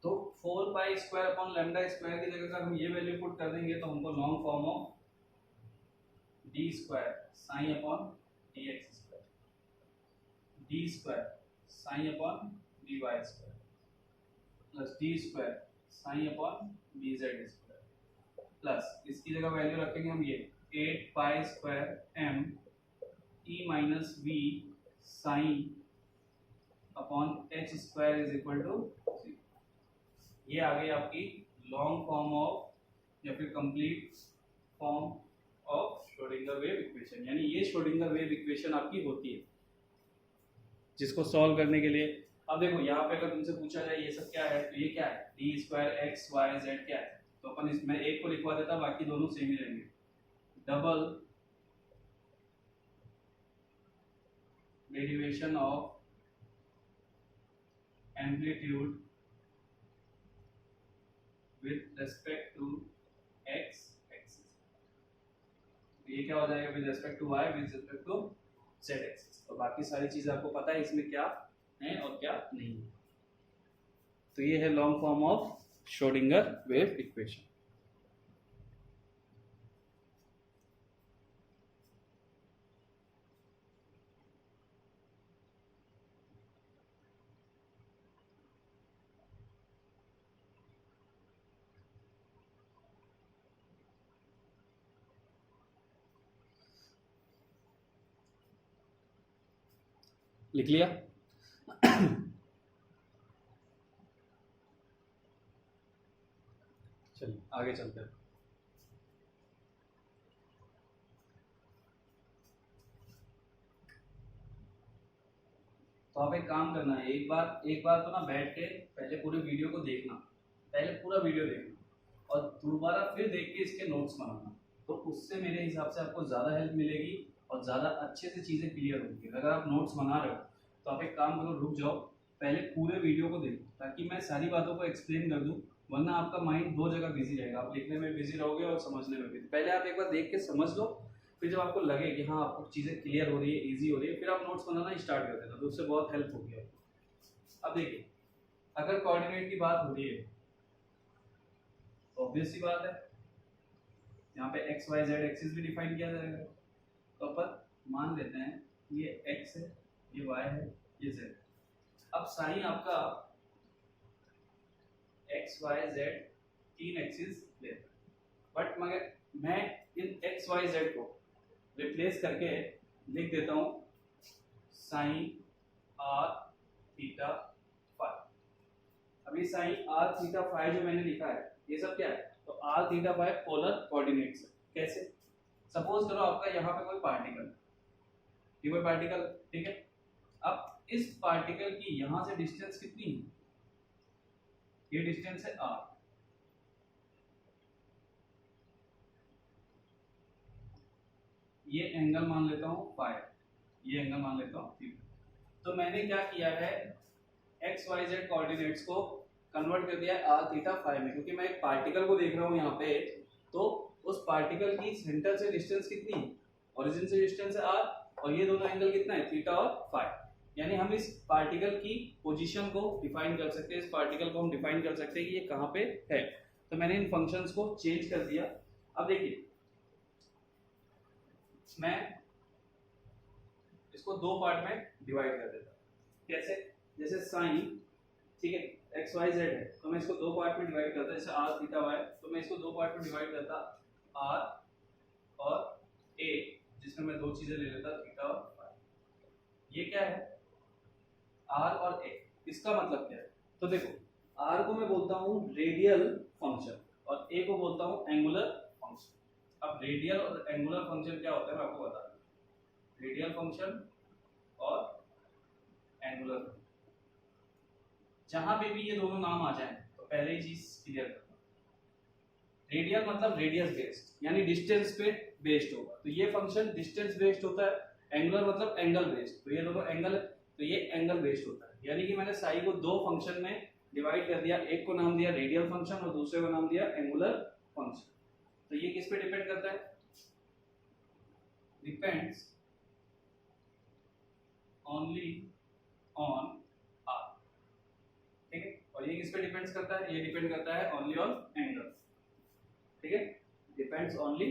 तो 4 pi square upon lambda square की जगह अगर हम ये वैल्यू पुट कर देंगे तो हमको long form of d square psi upon D x square, D square psi upon D Y square plus d square psi upon D z square plus इसकी जगह वैल्यू रखेंगे हम ये 8 pi square M E minus V psi upon H square is equal to 0। ये आ गई आपकी long form of या फिर complete form of Schrödinger wave equation. यानी ये श्रोडिंगर वेव इक्वेशन आपकी होती है जिसको सॉल्व करने के लिए। अब देखो यहाँ पे अगर तुमसे पूछा जाए ये सब क्या है तो ये क्या है, D square x y z क्या है, तो अपन इसमें एक को लिखवा देता, बाकी दोनों सेम ही रहेंगे। Double derivation of amplitude with respect to x axis, ये क्या हो जाएगा with respect to y with respect to z axis. तो बाकी सारी चीजें आपको पता है इसमें क्या है और क्या नहीं है। तो ये है long form of Schrödinger wave equation. लिख लिया? चलिए आगे चलते हैं। तो आप एक काम करना है, एक बार तो ना बैठ के पहले पूरे वीडियो को देखना, पहले पूरा वीडियो देखना और दोबारा फिर देख के इसके नोट्स बनाना। तो उससे मेरे हिसाब से आपको ज़्यादा हेल्प मिलेगी और ज़्यादा अच्छे से चीज़ें क्लियर होंगी। अगर आप नोट्स बना रहे हो तो आप एक काम करो, रुक जाओ, पहले पूरे वीडियो को देखो ताकि मैं सारी बातों को एक्सप्लेन कर दूँ, वरना आपका माइंड दो जगह बिजी रहेगा, आप लिखने में बिजी रहोगे और समझने में भी। पहले आप एक बार देख के समझ लो, फिर जब आपको लगे कि हाँ आपको चीज़ें क्लियर हो रही है, ईजी हो रही है, फिर आप नोट्स बनाना स्टार्ट कर देना, तो उससे बहुत हेल्प होगी आपको। अब देखिए अगर कोऑर्डिनेट की बात हो रही है तो ऑब्वियस सी बात है यहाँ पे एक्स वाई जेड एक्सिस भी डिफाइन किया जाएगा। तो अपन मान लेते हैं ये एक्स है, ये वाई है, ये जेड। अब साइन आपका एक्स वाई जेड तीन एक्सिस लेता है, बट मगर मैं इन एक्स वाई जेड को रिप्लेस करके लिख देता हूँ साइन आर थीटा फाई। अभी साइन आर थीटा फाई जो मैंने लिखा है ये सब क्या है, तो r theta phi polar coordinates है। कैसे? सपोज करो आपका यहाँ पे कोई पार्टिकल, ये कोई पार्टिकल, ठीक है। अब इस पार्टिकल की यहाँ से डिस्टेंस कितनी है, ये डिस्टेंस है आर, ये एंगल मान लेता हूँ फाई, ये एंगल मान लेता हूँ थीटा। तो मैंने क्या किया है, एक्स वाई जेड कोऑर्डिनेट्स को कन्वर्ट कर दिया है आर थीटा फाई में, क्योंकि मैं एक पार्टिकल को देख रहा हूँ यहाँ पे, तो उस पार्टिकल की सेंटर से डिस्टेंस कितनी है, ओरिजिन से डिस्टेंस है आर, और ये दोनों एंगल कितना है, थीटा और फाई। यानी हम इस पार्टिकल की पोजीशन को डिफाइन कर सकते हैं, इस पार्टिकल को हम डिफाइन कर सकते हैं कि ये कहाँ पे है। तो मैंने इन फंक्शंस को चेंज कर दिया। अब देखिए मैं इसको दो पार्ट में डिवाइड कर देता हूँ। कैसे? जैसे साइन, ठीक है, एक्स वाई जेड है, तो मैं इसको दो पार्ट में डिवाइड करता, जैसे आर थीटा वाई, तो मैं इसको दो पार्ट में डिवाइड करता, आर और ए, जिसमें मैं दो चीजें ले लेता, थीटा और फाई। ये क्या है? आर और ए। इसका मतलब क्या है? तो देखो, आर को मैं बोलता हूँ रेडियल फंक्शन और ए को बोलता हूँ एंगुलर फंक्शन। अब रेडियल और एंगुलर फंक्शन क्या होता है मैं आपको बता दूं। रेडियल फंक्शन और एंगुलर फंक्शन, जहां पे भी ये दोनों नाम आ जाए तो पहले ही चीज क्लियर करना। रेडियल मतलब रेडियस बेस्ड, यानी डिस्टेंस पे बेस्ड होगा, तो ये फंक्शन डिस्टेंस बेस्ड होता है। एंगुलर मतलब एंगल बेस्ड, तो ये दोनों एंगल है, तो ये एंगल बेस्ड होता है। यानी कि मैंने साई को दो फंक्शन में डिवाइड कर दिया, एक को नाम दिया रेडियल फंक्शन और दूसरे को नाम दिया एंगुलर फंक्शन। तो ये किस पे डिपेंड करता है? डिपेंड्स ओनली ऑन आर, ठीक है। और ये किस पे डिपेंड्स करता है? ये डिपेंड करता है ओनली ऑन एंगल, ठीक है, डिपेंड्स ओनली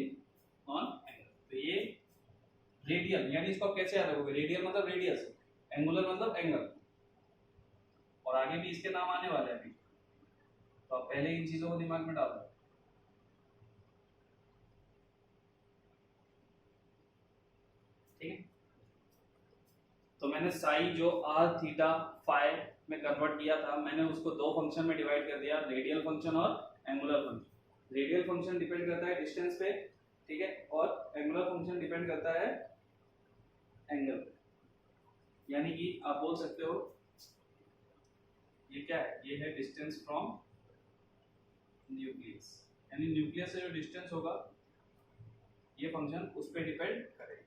ऑन एंगल। तो ये रेडियल, यानी इसको आप कैसे याद रखोगे? रेडियल मतलब रेडियस, एंगुलर मतलब एंगल, और आगे भी इसके नाम आने वाले हैं अभी, तो आप पहले इन चीजों को दिमाग में डाल दो, ठीक है। तो मैंने साई जो आर थीटा फाई में कन्वर्ट किया था, मैंने उसको दो फंक्शन में डिवाइड कर दिया, रेडियल फंक्शन और angular function. Radial function depend करता है डिस्टेंस पे, ठीक है, और एंगुलर फंक्शन डिपेंड करता है एंगल पे। यानी कि आप बोल सकते हो ये क्या है? ये है डिस्टेंस फ्रॉम न्यूक्लियस, यानी न्यूक्लियस से जो डिस्टेंस होगा ये फंक्शन उस पर डिपेंड करेगा।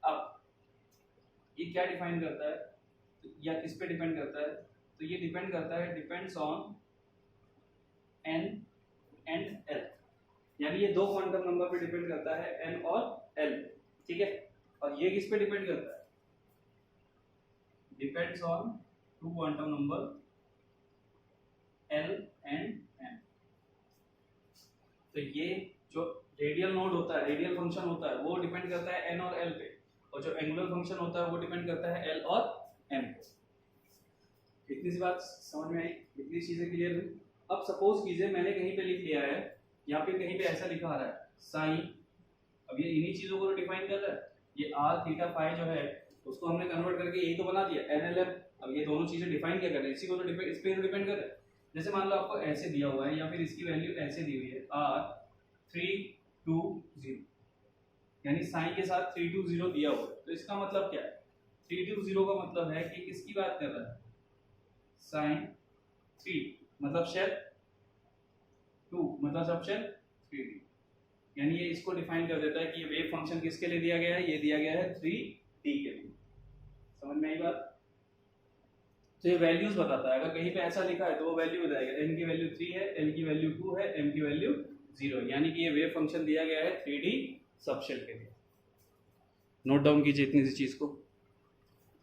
अब ये क्या डिफाइन करता है या किस पे डिपेंड करता है? तो ये डिपेंड करता है, depends on n and l, यानी ये दो क्वांटम नंबर पे डिपेंड करता है, n और l, ठीक है। और ये किस पे डिपेंड करता है? Depends on two quantum number l and n। तो ये जो रेडियल नोड होता है, रेडियल फंक्शन होता है, वो डिपेंड करता है n और l पे, और जो एंगुलर फंक्शन होता है वो डिपेंड करता है l और m पे। इतनी सी बात समझ में आई? इतनी चीजें क्लियर हुई? अब सपोज कीजिए मैंने कहीं पे लिख लिया है, यहाँ पे कहीं पे ऐसा लिखा आ रहा है साइन, अब ये इन्हीं चीजों को डिफाइन कर रहा है। ये आर थीटा फाई जो है उसको हमने कन्वर्ट करके यही तो बना दिया एनएलएम। अब ये दोनों चीजें डिफाइन क्या कर रहे हैं? इसी को तो डिपेंड, इस पे डिपेंड कर रहा है। जैसे मान लो आपको ऐसे दिया हुआ है या फिर इसकी वैल्यू ऐसे दी हुई है R320, यानी साइन के साथ 320 दिया हुआ है, तो इसका मतलब क्या है? 320 का मतलब है कि किसकी बात कर रहा है? साइन 3 मतलब शेल 2 मतलब सब शेल 3D, यानी ये इसको डिफाइन कर देता है कि ये वेव फंक्शन किसके लिए दिया गया है? ये दिया गया है 3D के लिए। समझ में आई बात? तो ये वैल्यूज बताता है, अगर कहीं पे ऐसा लिखा है तो वो वैल्यू बताएगा, n की वैल्यू 3 है, l की वैल्यू 2 है, m की वैल्यू 0 है, यानी कि ये वेव फंक्शन दिया गया है 3D सबशेल के लिए। नोट डाउन कीजिए इतनी सी चीज को।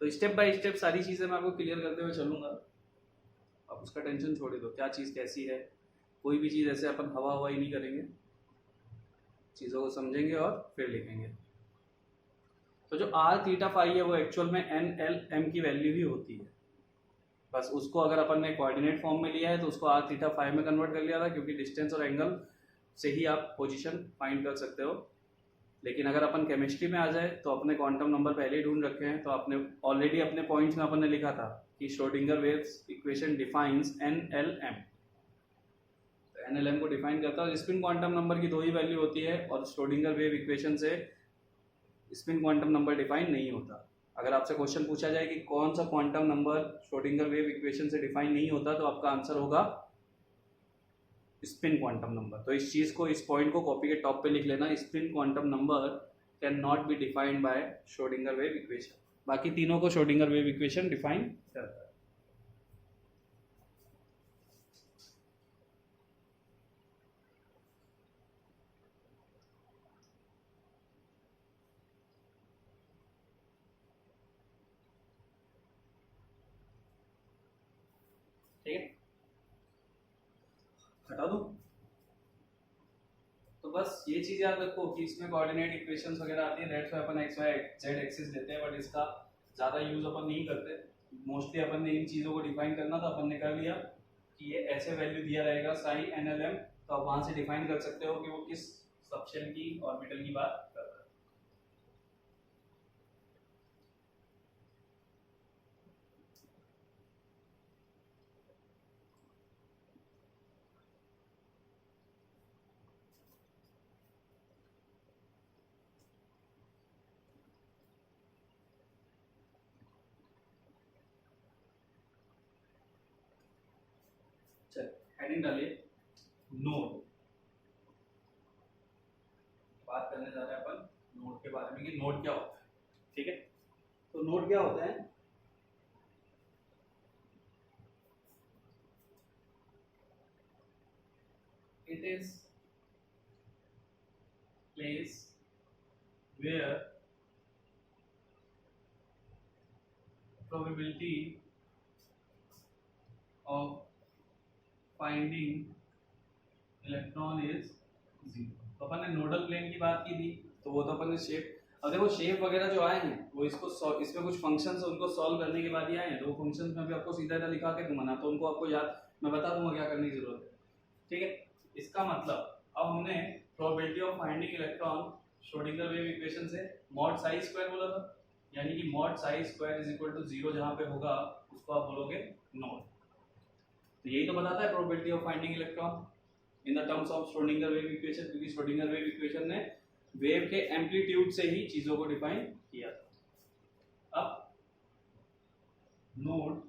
तो स्टेप बाय स्टेप सारी चीजें मैं आपको क्लियर करते हुए चलूंगा, आप उसका टेंशन छोड़ दो, क्या चीज कैसी है। कोई भी चीज ऐसे अपन हवा हवा ही नहीं करेंगे, चीजों को समझेंगे और फिर लिखेंगे। तो जो आर थीटा फाई है वो एक्चुअल में एन एल एम की वैल्यू ही होती है, बस उसको अगर अपन ने कोऑर्डिनेट फॉर्म में लिया है तो उसको आर थीटा फाई में कन्वर्ट कर लिया था, क्योंकि डिस्टेंस और एंगल से ही आप पोजीशन फाइंड कर सकते हो। लेकिन अगर अपन केमिस्ट्री में आ जाए तो अपने क्वांटम नंबर पहले ही ढूंढ रखे हैं, तो आपने ऑलरेडी अपने पॉइंट्स में अपन ने लिखा था कि Schrödinger waves equation defines n l m, तो एन एल एम को डिफाइन करता है। स्पिन क्वांटम नंबर की दो ही वैल्यू होती है और श्रोडिंगर वेव इक्वेशन से स्पिन क्वांटम नंबर डिफाइन नहीं होता। अगर आपसे क्वेश्चन पूछा जाए कि कौन सा quantum number Schrodinger wave equation से डिफाइन नहीं होता, तो आपका आंसर होगा स्पिन क्वांटम नंबर। तो इस चीज को, इस पॉइंट को कॉपी के टॉप पे लिख लेना, spin quantum number can not be defined by Schrodinger wave equation. बाकी तीनों को श्रोडिंगर वेव इक्वेशन डिफाइन करता है। ठीक है, हटा दो। तो बस ये चीज याद रखो कि इसमें कोऑर्डिनेट इक्वेशंस वगैरह आती है, दैट्स व्हाई अपन एक्स वाई जेड एक्सिस लेते हैं, बट इसका ज़्यादा यूज अपन नहीं करते। मोस्टली अपन ने इन चीज़ों को डिफाइन करना था, अपन ने कर लिया कि ये ऐसे वैल्यू दिया रहेगा साई NLM, तो आप वहाँ से डिफाइन कर सकते हो कि वो किस सबशेल की ऑर्बिटल की बात कर रहा है। चल हेडिंग डालिए नोड, बात करने जा रहे हैं अपन नोड के बारे में कि नोड क्या होता है। ठीक है, तो नोड क्या होता है? It is place where probability of finding electron is 0। तो अपन ने नोडल प्लेन की बात की थी, तो वो तो अपन ने शेप, अब देखो शेप वगैरह जो आए हैं वो इसको इसमें कुछ फंक्शंस उनको सॉल्व करने के बाद ही आए हैं, तो वो फंक्शंस में भी आपको सीधा सीधा लिखा के दूंगा ना, तो उनको आपको याद मैं बता दूंगा क्या करने की जरूरत है। ठीक है, इसका मतलब अब हमने probability of finding electron Schrödinger wave equation से मॉड साई स्क्वायर बोला था, यानी कि mod psi square is equal to 0 जहां पे होगा उसको आप बोलोगे नोड। तो यही तो बताता है probability of finding electron in the terms of Schrödinger wave equation, क्योंकि श्रोडिंगर वेव इक्वेशन ने वेव के एम्पलीट्यूड से ही चीजों को डिफाइन किया था। अब node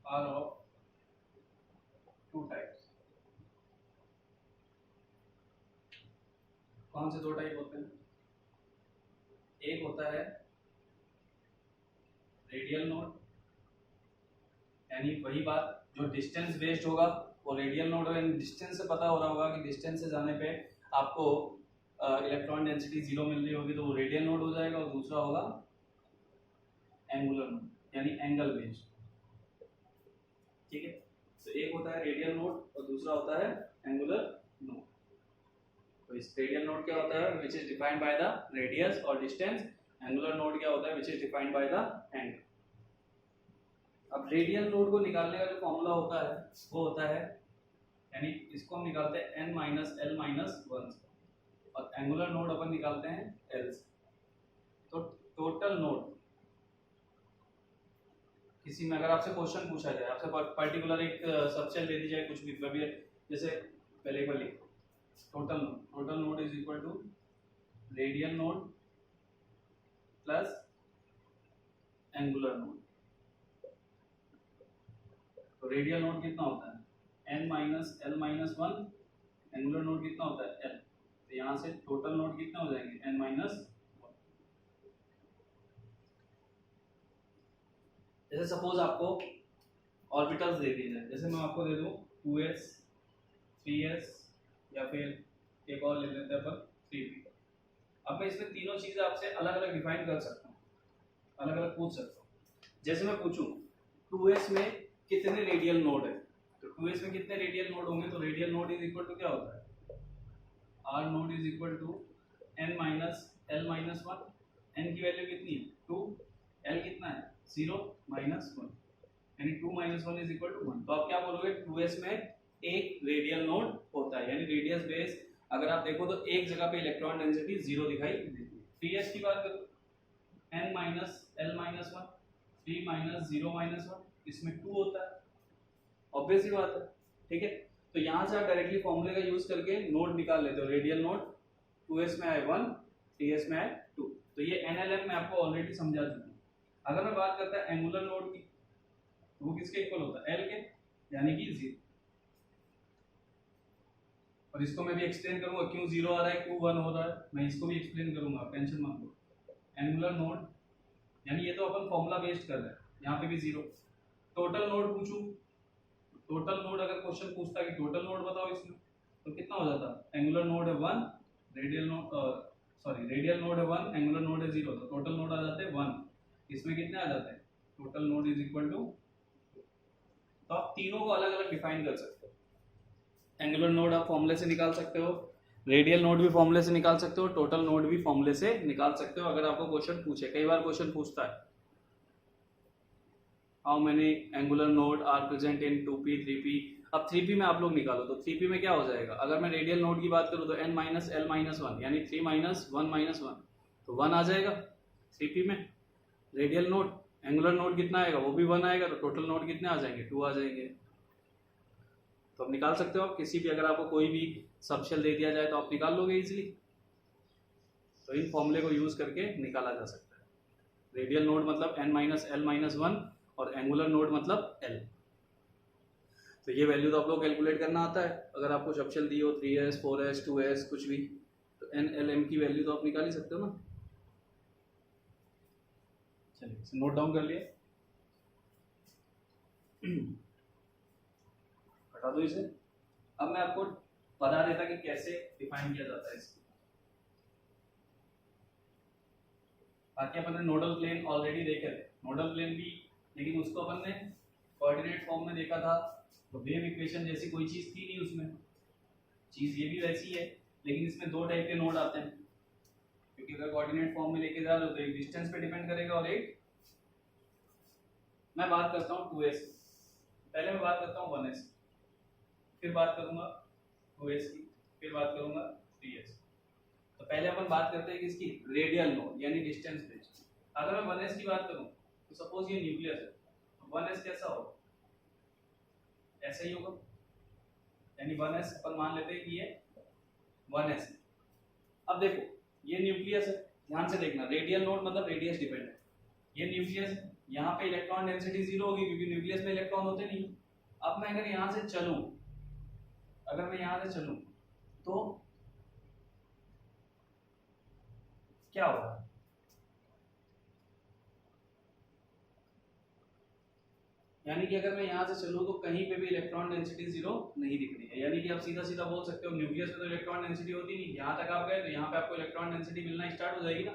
are of two types. कौन से दो टाइप होते हैं? एक होता है रेडियल नोड, यानी वही बात जो डिस्टेंस बेस्ड होगा वो रेडियल नोड होगा। डिस्टेंस से पता हो रहा होगा कि डिस्टेंस से जाने पे आपको इलेक्ट्रॉन डेंसिटी 0 मिल रही होगी, तो वो रेडियल नोड हो जाएगा। और दूसरा होगा एंगुलर नोड, यानी एंगल बेस्ड। ठीक है, तो एक होता है रेडियल नोड और दूसरा होता है एंगुलर नोड। तो इस रेडियल नोड क्या होता है? Which is defined by the radius और डिस्टेंस। एंगुलर नोड क्या होता है? Which is defined by the angle. अब रेडियल नोड को निकालने का जो फॉर्मूला होता है वो होता है, यानी इसको हम निकालते हैं n माइनस एल माइनस 1 से, और एंगुलर नोड अपन निकालते हैं L से। तो टोटल नोड, किसी में अगर आपसे क्वेश्चन पूछा जाए, आपसे पर्टिकुलर एक सबसेल दे दी जाए कुछ भी, जैसे पहले एक बार लिख total node is equal to radial node plus angular node. तो रेडियल नोड कितना होता है? n minus l minus 1। Angular node कितना होता है? l। तो यहाँ से टोटल नोड कितना हो जाएंगे? n minus 1। जैसे सपोज आपको ऑर्बिटल्स दे दिए जाए, जैसे मैं आपको दे दूं 2s 3s या फिर एक और ले लेते हैं अपन 3p। अब मैं इसमें तीनों चीजें आपसे अलग अलग डिफाइन कर सकता हूँ, अलग अलग पूछ सकता हूँ। जैसे मैं पूछूं 2s में कितने रेडियल नोड है, तो 2s में कितने रेडियल नोड होंगे? तो radial node is equal to क्या होता है? r node is equal to n minus l minus 1। n की वैल्यू कितनी है? 2। l कितना है? 0 माइनस 1, यानी 2 माइनस 1 इज इक्वल टू 1। तो आप क्या बोलोगे? 2s में एक रेडियल नोड होता है, यानी रेडियस बेस अगर आप देखो तो एक जगह पे इलेक्ट्रॉन डेंसिटी 0 दिखाई देती है। 3s की बात करो, n minus l minus 1, 3 minus 0 minus 1, इसमें 2 होता है, ऑब्वियस ही बात है। ठीक है, तो यहाँ से आप डायरेक्टली फॉर्मूले का यूज करके नोड निकाल लेते हो। रेडियल नोड 2s में आए 1, 3s में आए 2। तो ये NLM मैं आपको ऑलरेडी समझा चुका हूँ। अगर मैं बात करता है एंगुलर नोड की, तो वो किसके इक्वल होता है? l के, यानी कि 0। और इसको मैं भी एक्सप्लेन करूंगा क्यों 0 आ रहा है, क्यों 1 हो रहा है, मैं इसको भी एक्सप्लेन करूंगा, टेंशन मत लो। एंगुलर नोड यानी ये तो अपन फॉर्मूला बेस्ड कर रहे हैं, यहाँ पे भी 0। टोटल नोड पूछूं, टोटल नोड अगर क्वेश्चन पूछता है कि टोटल नोड बताओ इसमें, तो कितना हो जाता? एंगुलर नोड है 1, रेडियल नोड रेडियल नोड है 1, एंगुलर नोड है 0, तो टोटल नोड आ जाते हैं 1। इसमें कितने आ जाते हैं? Total node is equal to, तो आप तीनों को अलग अलग डिफाइन कर सकते हो। एंगुलर नोड आप फॉर्मूले से निकाल सकते हो, रेडियल नोड भी फॉर्मूले से निकाल सकते हो, टोटल नोड भी फॉर्मूले से निकाल सकते हो। अगर आपको क्वेश्चन पूछे, कई बार क्वेश्चन पूछता है how many angular node are present in 2p 3p। अब 3p में आप लोग निकालो तो 3p में क्या हो जाएगा, अगर मैं रेडियल नोड की बात करूं तो n minus l minus one यानी 3 माइनस 1 माइनस 1 तो 1 आ जाएगा 3p में। रेडियल नोड, एंगुलर नोड कितना आएगा, वो भी 1 आएगा, तो टोटल नोड कितने आ जाएंगे, 2 आ जाएंगे। तो आप निकाल सकते हो, आप किसी भी, अगर आपको कोई भी सबशेल दे दिया जाए तो आप निकाल लोगे इजीली। तो इन फॉर्मूले को यूज करके निकाला जा सकता है। रेडियल नोड मतलब n minus l minus one और एंगुलर नोड मतलब l। तो ये वैल्यू तो आप लोग कैलकुलेट करना आता है। अगर आपको सबशेल दी हो 3s 4s 2s कुछ भी, तो n l m की वैल्यू तो आप निकाल ही सकते हो ना। चलिए नोट डाउन कर लिया, हटा दो इसे। अब मैं आपको बता देता कि कैसे डिफाइन किया जाता है इसको। बाकी अपन ने नोडल प्लेन ऑलरेडी देखे थे, नोडल प्लेन भी, लेकिन उसको अपन ने कोऑर्डिनेट फॉर्म में देखा था, तो वेव इक्वेशन जैसी कोई चीज थी नहीं उसमें। चीज ये भी वैसी है, लेकिन इसमें दो टाइप के नोड आते हैं, क्योंकि अगर कोऑर्डिनेट फॉर्म में लेके जा रहे हो तो एक डिस्टेंस पे डिपेंड करेगा और एक, मैं बात करता हूँ 2s, पहले मैं बात करता हूँ 1s, फिर बात करूंगा 2s की, फिर बात करूंगा 3s। तो पहले अपन बात करते हैं किसकी, रेडियल नोड यानी डिस्टेंस बेस्ड। अगर मैं 1s की बात करूं तो सपोज ये न्यूक्लियस है, तो 1s कैसा होगा, ऐसा ही होगा, यानी 1s अपन मान लेते हैं कि ये 1s है। अब देखो ये न्यूक्लियस है, ध्यान से देखना, रेडियल नोड मतलब रेडियस डिपेंडेंट, ये न्यूक्लियस है, यहाँ पे इलेक्ट्रॉन डेंसिटी 0 होगी क्योंकि न्यूक्लियस में इलेक्ट्रॉन होते नहीं। अब मैं अगर यहाँ से चलूं, अगर मैं यहाँ से चलूं तो क्या होगा, यानी कि अगर मैं यहाँ से चलूं तो कहीं पे भी इलेक्ट्रॉन डेंसिटी 0 नहीं दिख रही है। यानी कि आप सीधा सीधा बोल सकते हो न्यूक्लियस में तो इलेक्ट्रॉन डेंसिटी होती नहीं, यहाँ तक आप गए तो यहाँ पे आपको इलेक्ट्रॉन डेंसिटी मिलना स्टार्ट हो जाएगी ना,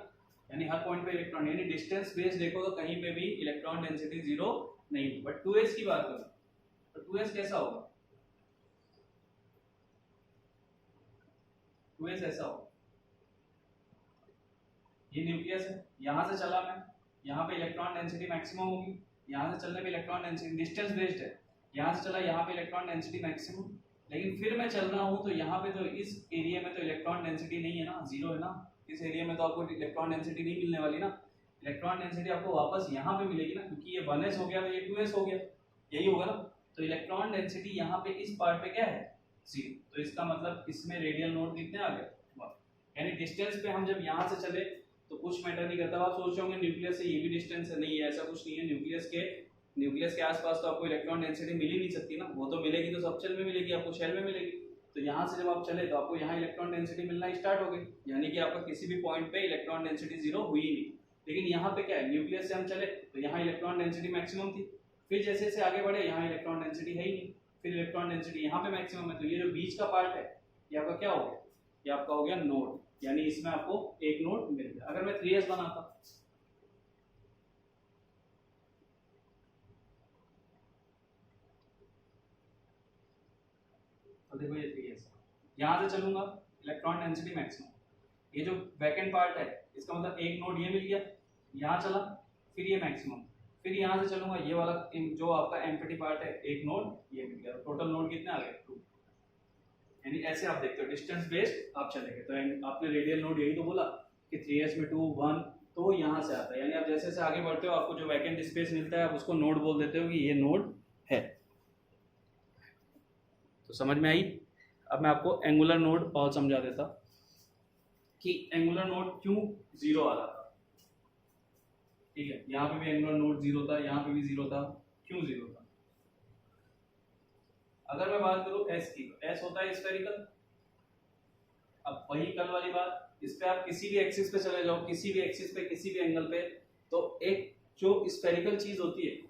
यानी हर पॉइंट पे इलेक्ट्रॉन, यानी डिस्टेंस बेस्ड देखो तो कहीं पे भी इलेक्ट्रॉन डेंसिटी 0 नहीं। बट 2s की बात करूं तो 2s कैसा होगा, 2s ऐसा होगा, ये न्यूक्लियस है, यहाँ से चला मैं, यहाँ पे इलेक्ट्रॉन डेंसिटी मैक्सिमम होगी, यहाँ से चलने पे इलेक्ट्रॉन डेंसिटी डिस्टेंस बेस्ड है, यहाँ से चला यहाँ पे इलेक्ट्रॉन डेंसिटी मैक्सिमम, लेकिन फिर मैं चल रहा हूँ तो यहाँ पे तो इस एरिया में तो इलेक्ट्रॉन डेंसिटी नहीं है ना, 0 है ना, इस एरिया में तो आपको इलेक्ट्रॉन डेंसिटी नहीं मिलने वाली ना, इलेक्ट्रॉन डेंसिटी आपको वापस यहाँ पे मिलेगी ना, क्योंकि ये 1s हो गया तो ये 2s हो गया, यही होगा ना। तो इलेक्ट्रॉन डेंसिटी यहाँ पे इस पार्ट पे क्या है, 0, तो इसका मतलब इसमें रेडियल नोड कितने आ गए, यानी डिस्टेंस पे हम जब यहाँ से चले तो कुछ मैटर नहीं करता। आप सोच रहे होंगे न्यूक्लियस से ये भी डिस्टेंस है, नहीं है, ऐसा कुछ नहीं है। न्यूक्लियस के आसपास तो आपको इलेक्ट्रॉन डेंसिटी मिल ही नहीं सकती ना, वो तो मिलेगी तो सबशेल में मिलेगी, आपको शेल में मिलेगी। तो यहाँ से जब आप चले तो आपको यहाँ इलेक्ट्रॉन डेंसिटी मिलना स्टार्ट हो गई, यानी कि आपका किसी भी पॉइंट पे इलेक्ट्रॉन डेंसिटी 0 हुई ही नहीं। लेकिन यहाँ पे क्या है, न्यूक्लियस से हम चले तो यहाँ इलेक्ट्रॉन डेंसिटी मैक्सिमम थी, फिर जैसे जैसे आगे बढ़े यहाँ इलेक्ट्रॉन डेंसिटी है ही नहीं, फिर इलेक्ट्रॉन डेंसिटी यहाँ पे मैक्सिमम है। तो ये जो बीच का पार्ट है ये आपका क्या हो गया, ये आपका हो गया नोड, यानी इसमें आपको एक नोड मिल गया। अगर मैं 3s बनाता तो देखो ये 3s, यहाँ से चलूंगा इलेक्ट्रॉन डेंसिटी मैक्सिमम, ये जो वैकेंट पार्ट है इसका मतलब एक नोड ये मिल गया, यहाँ चला फिर ये मैक्सिमम, फिर यहाँ से चलूंगा ये वाला जो आपका एम्प्टी पार्ट है एक नोड ये मिल गया, टोटल नोड कितने आ गए 2। यानी ऐसे आप देखते हो डिस्टेंस बेस्ड आप चलेंगे। तो आपने रेडियल नोड यही तो बोला कि 3s में 2 1 तो यहाँ से आता है, यानी आप जैसे जैसे आगे बढ़ते हो आपको जो वैकेंट स्पेस मिलता है आप उसको नोड बोल देते हो कि ये नोड है। तो समझ में आई। अब मैं आपको एंगुलर नोड और समझा देता कि एंगुलर नोड क्यों 0 आ रहा था। ठीक है, यहाँ पे भी एंगुलर नोड 0 था, यहाँ पे भी 0 था, क्यों 0 था। अगर मैं बात करूं s की, तो s होता है स्फेरिकल। अब वही कल वाली बात, इस पे आप किसी भी एक्सिस पे चले जाओ, किसी भी एक्सिस पे किसी भी एंगल पे, तो एक जो स्फेरिकल चीज होती है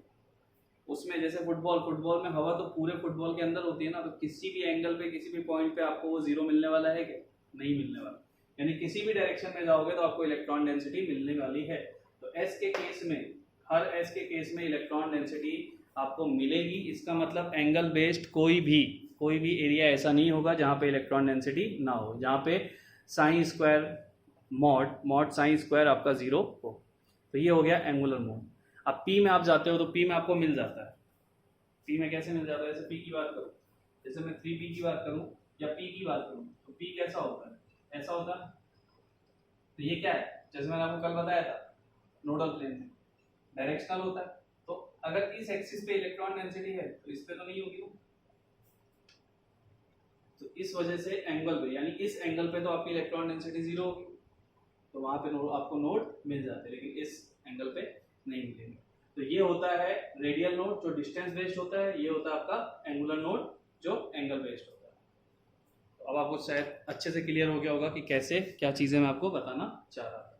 उसमें, जैसे फुटबॉल में हवा तो पूरे फुटबॉल के अंदर होती है ना, तो किसी भी एंगल पे किसी भी पॉइंट पे आपको वो 0 मिलने वाला है कि नहीं मिलने वाला, यानी किसी भी डायरेक्शन में जाओगे तो आपको इलेक्ट्रॉन डेंसिटी मिलने वाली है। तो s के केस में, हर s के केस में इलेक्ट्रॉन डेंसिटी आपको मिलेगी। इसका मतलब एंगल बेस्ड कोई भी कोई भी एरिया ऐसा नहीं होगा जहाँ पे इलेक्ट्रॉन डेंसिटी ना हो, जहाँ पे sine square mod sine square आपका 0 हो। तो ये हो गया एंगुलर मोड। अब पी में आप जाते हो तो पी में आपको मिल जाता है। पी में कैसे मिल जाता है? जैसे पी की बात करूँ, जैसे मैं 3p की बात करूँ या पी की बात करूँ तो पी कैसा होता है? ऐसा होता है। तो ये क्या है? जैसे मैंने आपको कल बताया था, नोडल प्लेन में डायरेक्शनल होता है। तो अगर इस एक्सिस पे इलेक्ट्रॉन डेंसिटी है तो इस पे तो नहीं होगी वो। तो इस वजह से एंगल पे, यानी इस एंगल पे तो आपकी इलेक्ट्रॉन डेंसिटी 0 होगी, तो वहां पे आपको नोड मिल जाते हैं, लेकिन इस एंगल पे नहीं मिलेंगे। तो ये होता है रेडियल नोड जो डिस्टेंस बेस्ड होता है, ये होता है आपका एंगुलर नोड जो एंगल बेस्ड होता है। तो अब आपको शायद अच्छे से क्लियर हो गया होगा कि कैसे क्या चीजें मैं आपको बताना चाह रहा था।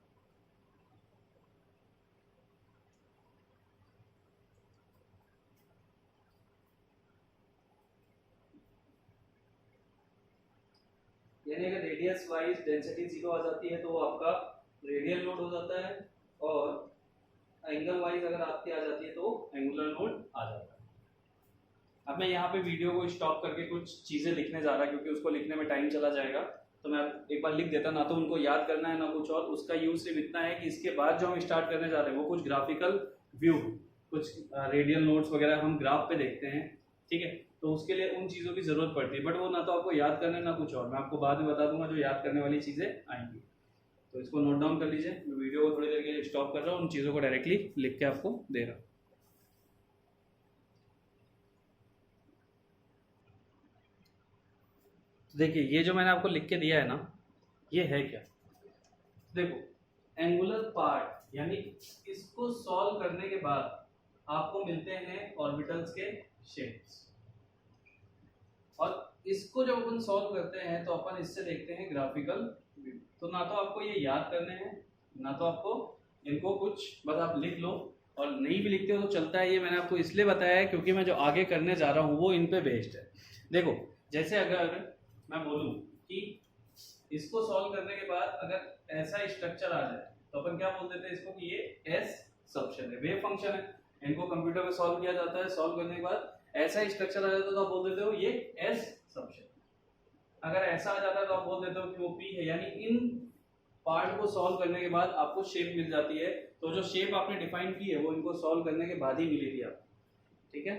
यानी अगर रेडियस वाइज डेंसिटी 0 आ जाती है तो वो आपका रेडियल नोड हो जाता है, और एंगल वाइज अगर आपकी आ जाती है तो एंगुलर नोड आ जाता है। अब मैं यहाँ पे वीडियो को स्टॉप करके कुछ चीजें लिखने जा रहा, क्योंकि उसको लिखने में टाइम चला जाएगा। तो मैं एक बार लिख देता, ना तो उनको याद करना है ना कुछ और। उसका यूज सिर्फ इतना है कि इसके बाद जो हम स्टार्ट करने जा रहे हैं वो कुछ ग्राफिकल व्यू, कुछ रेडियल नोट्स वगैरह हम ग्राफ पे देखते हैं, ठीक है। तो उसके लिए उन चीज़ों की ज़रूरत पड़ती है, बट वो ना तो आपको याद करना है ना कुछ और। मैं आपको बाद में बता दूंगा जो याद करने वाली चीज़ें आएंगी। तो इसको नोट डाउन कर लीजिए। मैं वीडियो को थोड़ी देर के लिए स्टॉप कर रहा हूँ, उन चीज़ों को डायरेक्टली लिख के आपको दे रहा हूँ। तो देखिए, ये जो मैंने आपको लिख के दिया है ना, ये है क्या? देखो, एंगुलर पार्ट, यानी इसको सॉल्व करने के बाद आपको मिलते हैं ऑर्बिटल्स के शेप्स, और इसको जब अपन सॉल्व करते हैं तो अपन इससे देखते हैं ग्राफिकल व्यू। तो ना तो आपको ये याद करने हैं, ना तो आपको इनको कुछ, बस आप लिख लो, और नहीं भी लिखते हो तो चलता है। ये मैंने आपको इसलिए बताया है क्योंकि मैं जो आगे करने जा रहा हूँ वो इन पे बेस्ड है। देखो, जैसे अगर मैं बोलूँ कि इसको सॉल्व करने के बाद अगर ऐसा स्ट्रक्चर आ जाए तो अपन क्या बोल देते हैं इसको कि ये एस सबशन है, वेव फंक्शन है। इनको कंप्यूटर में सॉल्व किया जाता है, सॉल्व करने के बाद ऐसा स्ट्रक्चर आ जाता है तो आप बोल देते हो ये एस सबशन। अगर ऐसा आ जाता है तो आप बोल देते हो कि वो पी है। यानी इन पार्ट को सॉल्व करने के बाद आपको शेप मिल जाती है। तो जो शेप आपने डिफाइन की है वो इनको सॉल्व करने के बाद ही मिलेगी आपको, ठीक है।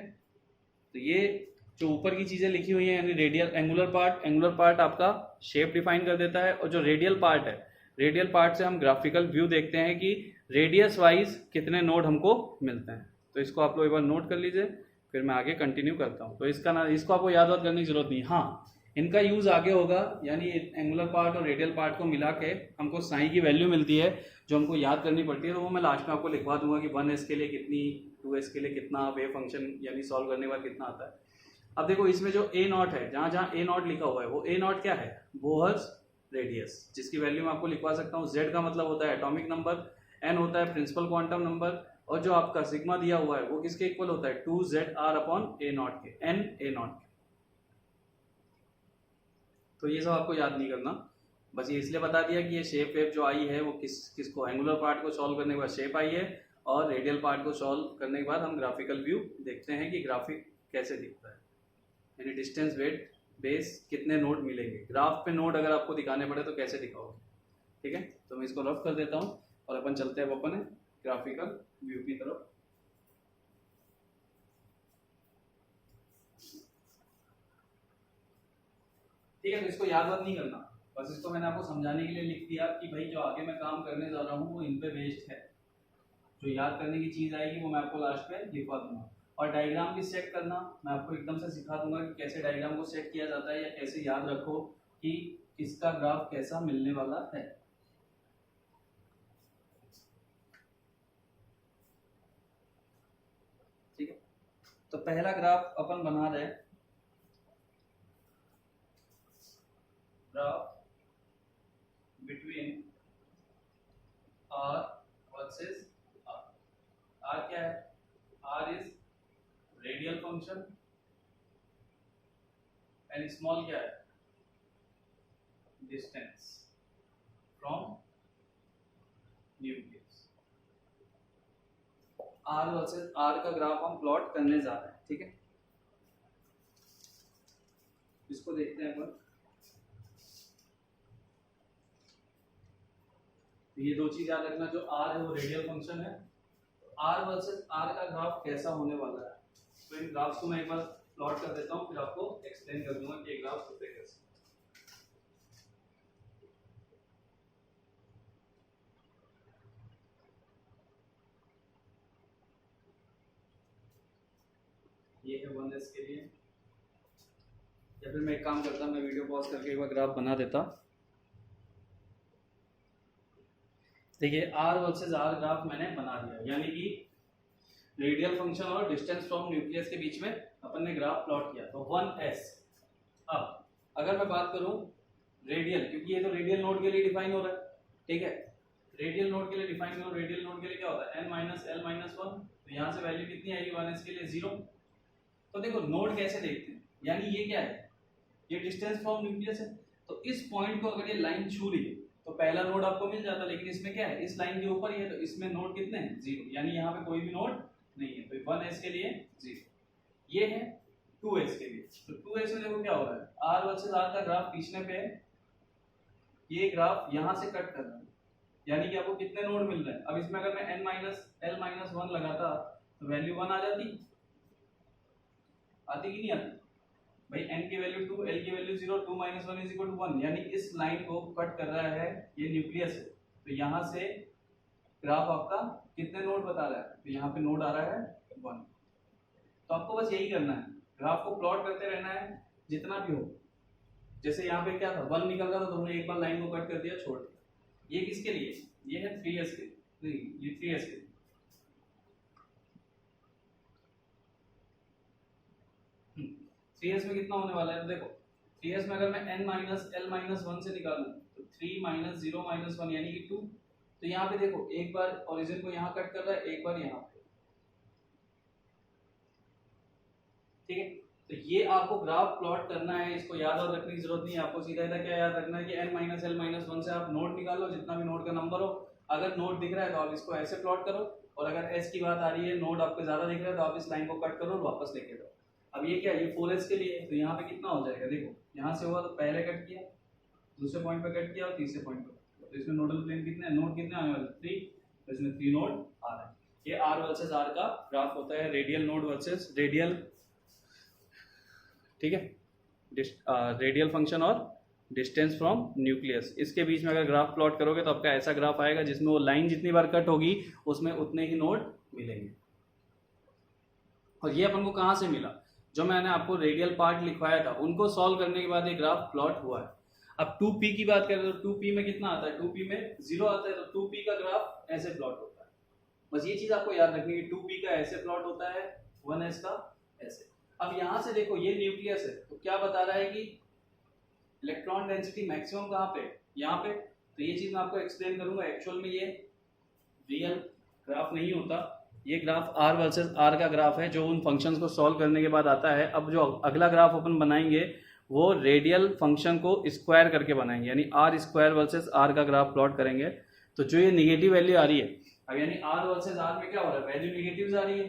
तो ये जो ऊपर की चीजें लिखी हुई है, यानी रेडियल एंगुलर पार्ट आपका शेप डिफाइन कर देता है, और जो रेडियल पार्ट है, रेडियल पार्ट से हम ग्राफिकल व्यू देखते हैं कि रेडियस वाइज कितने नोड हमको मिलते हैं। तो इसको आप लोग एक बार नोट कर लीजिए, फिर मैं आगे कंटिन्यू करता हूँ। तो इसको आपको याद करने की जरूरत नहीं। हाँ, इनका यूज आगे होगा, यानी एंगुलर पार्ट और रेडियल पार्ट को मिला के हमको साई की वैल्यू मिलती है जो हमको याद करनी पड़ती है। तो वो मैं लास्ट में आपको लिखवा दूंगा कि 1s के लिए कितनी, 2s के लिए कितना, वेव फंक्शन यानी सॉल्व करने के बाद कितना आता है। अब देखो, इसमें जो ए नॉट है, जहाँ जहाँ ए नॉट लिखा हुआ है, वो ए नॉट क्या है? बोहर्स रेडियस, जिसकी वैल्यू मैं आपको लिखवा सकता हूँ। जेड का मतलब होता है एटॉमिक नंबर, एन होता है प्रिंसिपल क्वांटम नंबर, और जो आपका सिग्मा दिया हुआ है वो किसके इक्वल होता है? 2ZR अपॉन ए नॉट के, एन ए नॉट के। तो ये सब आपको याद नहीं करना, बस ये इसलिए बता दिया कि ये शेप वेप जो आई है वो किसको, एंगुलर पार्ट को सॉल्व करने के बाद शेप आई है, और रेडियल पार्ट को सॉल्व करने के बाद हम ग्राफिकल व्यू देखते हैं कि ग्राफिक कैसे दिखता है, यानी डिस्टेंस वेट बेस कितने नोड मिलेंगे। ग्राफ पे नोड अगर आपको दिखाने पड़े तो कैसे दिखाओगे, ठीक है। तो मैं इसको रफ कर देता हूँ और अपन चलते हैं अपन ग्राफिकल व्यू की तरफ। ठीक है, तो इसको याद वाद नहीं करना, बस इसको मैंने आपको समझाने के लिए लिख दिया कि भाई जो आगे मैं काम करने जा रहा हूँ वो इन पे बेस्ड है। जो याद करने की चीज़ आएगी वो मैं आपको लास्ट में लिखवा दूंगा। और डायग्राम भी सेट करना मैं आपको एकदम से सिखा दूंगा कि कैसे डायग्राम को सेट किया जाता है, या कैसे याद रखो कि किसका ग्राफ कैसा मिलने वाला है। ठीक है, तो पहला ग्राफ अपन बना रहे हैं, graph between r versus r. R क्या है? R is radial function, and small क्या है? Distance from nucleus. R versus r का ग्राफ हम प्लॉट करने जा रहे हैं, ठीक है। इसको देखते हैं अपन। ये दो चीज याद रखना, जो आर है वो रेडियल फंक्शन है, आर वर्सेस आर का ग्राफ कैसा होने वाला है। तो इन ग्राफ्स को मैं एक बार प्लॉट कर देता हूँ, फिर आपको एक्सप्लेन कर दूंगा कि ये ग्राफ होते कैसे। ये है 1s के लिए, या फिर मैं एक काम करता, मैं वीडियो पॉज करके एक बार ग्राफ बना देता। देखिए आर वर्सेस आर ग्राफ मैंने बना दिया, यानी कि रेडियल फंक्शन और डिस्टेंस फ्रॉम न्यूक्लियस के बीच में अपन ने ग्राफ प्लॉट किया, तो 1s। अब अगर मैं बात करूं रेडियल, क्योंकि ये तो रेडियल नोड के लिए डिफाइन हो रहा है, ठीक है, रेडियल नोड के लिए डिफाइन हो, रेडियल नोड के लिए क्या होता है n माइनस l माइनस 1, तो यहाँ से वैल्यू कितनी आएगी 1s के लिए 0। तो देखो नोड कैसे देखते हैं, यानी ये क्या है, ये डिस्टेंस फ्रॉम न्यूक्लियस है, तो इस पॉइंट को अगर ये लाइन छू रही है तो पहला नोड आपको मिल जाता, लेकिन इसमें क्या है, इस लाइन के ऊपर ही है, तो इसमें नोड कितने हैं 0, यानी यहाँ पे कोई भी नोड नहीं है, तो 1s के लिए 0। ये है 2s के लिए, तो 2s में देखो क्या हो रहा है, r वर्सेस r का ग्राफ खींचने पे ये ग्राफ यहाँ से कट कर रहा है, यानी कि आपको कितने नोड मिल रहे हैं। अब इसमें अगर मैं n माइनस l माइनस 1 लगाता तो वैल्यू 1 आ जाती, आती कि नहीं आती भाई, n की वैल्यू 2, l की value 0, 2 minus 1 is equal to 1, यानी इस लाइन को कट कर रहा है ये न्यूक्लियस है, तो यहाँ से ग्राफ आपका कितने नोड बता रहा है, तो यहाँ पे नोड आ रहा है 1। तो आपको बस यही करना है, ग्राफ को प्लॉट करते रहना है जितना भी हो। जैसे यहाँ पे क्या था 1 निकल रहा था, तो हमने एक बार लाइन को कट कर दिया, छोड़ दिया। ये किसके लिए, ये है 3s के, नहीं ये 3s के, में कितना होने वाला है, तो देखो 3s में अगर मैं n माइनस l माइनस 1 से निकालूं तो 3 माइनस 0 माइनस 1 यानी कि 2। तो यहाँ पे देखो एक बार ओरिजिन को यहाँ कट कर रहा है, एक बार यहाँ पे, ठीक है। तो ये आपको ग्राफ प्लॉट करना है, इसको याद और रखने की जरूरत नहीं है, आपको सीधा इधर क्या याद रखना है कि n माइनस l माइनस 1 से आप नोड निकालो, जितना भी नोड का नंबर हो, अगर नोड दिख रहा है तो आप इसको ऐसे प्लॉट करो, और अगर s की बात आ रही है, नोड आपको ज्यादा दिख रहा है, तो आप इस लाइन को कट करो और वापस लेके जाओ। अब ये क्या है, ये 4s के लिए, तो यहाँ पे कितना हो जाएगा, देखो यहाँ से हुआ तो पहले कट किया, दूसरे पॉइंट पे कट किया और तीसरे पॉइंट पे, तो इसमें नोडल प्लेन कितने, नोड कितने आने वाले 3, तो इसमें 3 नोड आ रहा है। ये r वर्सेस r का ग्राफ होता है, रेडियल नोड वर्सेस रेडियल, ठीक है, रेडियल फंक्शन और डिस्टेंस फ्रॉम न्यूक्लियस, इसके बीच में अगर ग्राफ प्लॉट करोगे तो आपका ऐसा ग्राफ आएगा जिसमें वो लाइन जितनी बार कट होगी उसमें उतने ही नोड मिलेंगे। और ये अपन को कहाँ से मिला, जो मैंने आपको रेडियल पार्ट लिखवाया था उनको सॉल्व करने के बाद ये ग्राफ प्लॉट हुआ है। अब 2p की बात करें तो 2p में कितना आता है, 2p में 0 आता है, तो 2p का ग्राफ ऐसे प्लॉट होता है। बस ये चीज आपको याद रखनी है, 2p का ऐसे प्लॉट होता है, 1s का ऐसे। अब यहाँ से देखो ये न्यूक्लियस है, तो क्या बता रहा है कि इलेक्ट्रॉन डेंसिटी मैक्सिमम कहाँ पे, यहाँ पे, तो ये चीज मैं आपको एक्सप्लेन करूंगा। एक्चुअल में ये रियल ग्राफ नहीं होता, ये ग्राफ r वर्सेस r का ग्राफ है जो उन फंक्शंस को सॉल्व करने के बाद आता है। अब जो अगला ग्राफ अपन बनाएंगे वो रेडियल फंक्शन को स्क्वायर करके बनाएंगे, यानी r स्क्वायर वर्सेस r का ग्राफ प्लॉट करेंगे। तो जो ये निगेटिव वैल्यू आ रही है, अब यानी r वर्सेस r में क्या हो रहा है, वैल्यू निगेटिव आ रही है,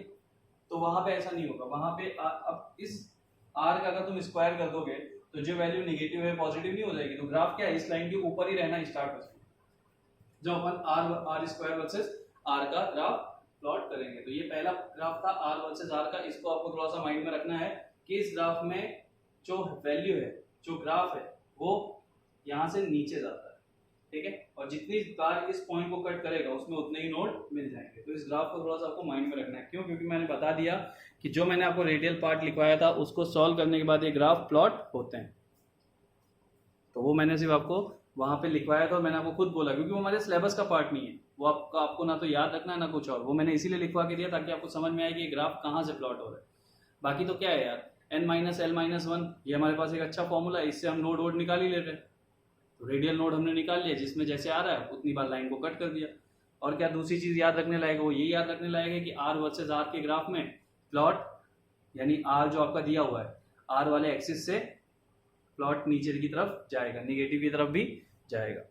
तो वहां पे ऐसा नहीं होगा, वहां पे अब इस r का अगर तुम स्क्वायर कर दोगे तो जो वैल्यू निगेटिव है पॉजिटिव नहीं हो जाएगी, तो ग्राफ क्या है, इस लाइन के ऊपर ही रहना स्टार्ट हो जाएगा जो अपन r स्क्वायर वर्सेस r का ग्राफ प्लॉट करेंगे। तो ये पहला ग्राफ था r वर्सेस r का, इसको आपको थोड़ा सा माइंड में रखना है कि इस ग्राफ में जो वैल्यू है, जो ग्राफ है वो यहाँ से नीचे जाता है, ठीक है, और जितनी बार इस पॉइंट को कट करेगा उसमें उतने ही नोड मिल जाएंगे। तो इस ग्राफ को थोड़ा सा आपको माइंड में रखना है, क्यों, क्योंकि मैंने बता दिया कि जो मैंने आपको रेडियल पार्ट लिखवाया था उसको सॉल्व करने के बाद ये ग्राफ प्लॉट होते हैं, तो वो मैंने सिर्फ आपको वहां पे लिखवाया था और मैंने आपको खुद बोला, क्योंकि वो हमारे सिलेबस का पार्ट नहीं है, वो आपको ना तो याद रखना है ना कुछ और, वो मैंने इसीलिए लिखवा के दिया ताकि आपको समझ में आए कि ये ग्राफ कहाँ से प्लॉट हो रहा है। बाकी तो क्या है यार, n माइनस l माइनस 1 ये हमारे पास एक अच्छा फॉर्मूला है, इससे हम नोड वोड निकाल ही ले रहे हैं। तो रेडियल नोड हमने निकाल लिया, जिसमें जैसे आ रहा है उतनी बार लाइन को कट कर दिया। और क्या दूसरी चीज याद रखने लायक, वो ये याद रखने लायक है कि r वर्सेस r के ग्राफ में प्लॉट, यानी r जो आपका दिया हुआ है r वाले एक्सिस से प्लॉट नीचे की तरफ जाएगा, निगेटिव की तरफ भी जाएगा।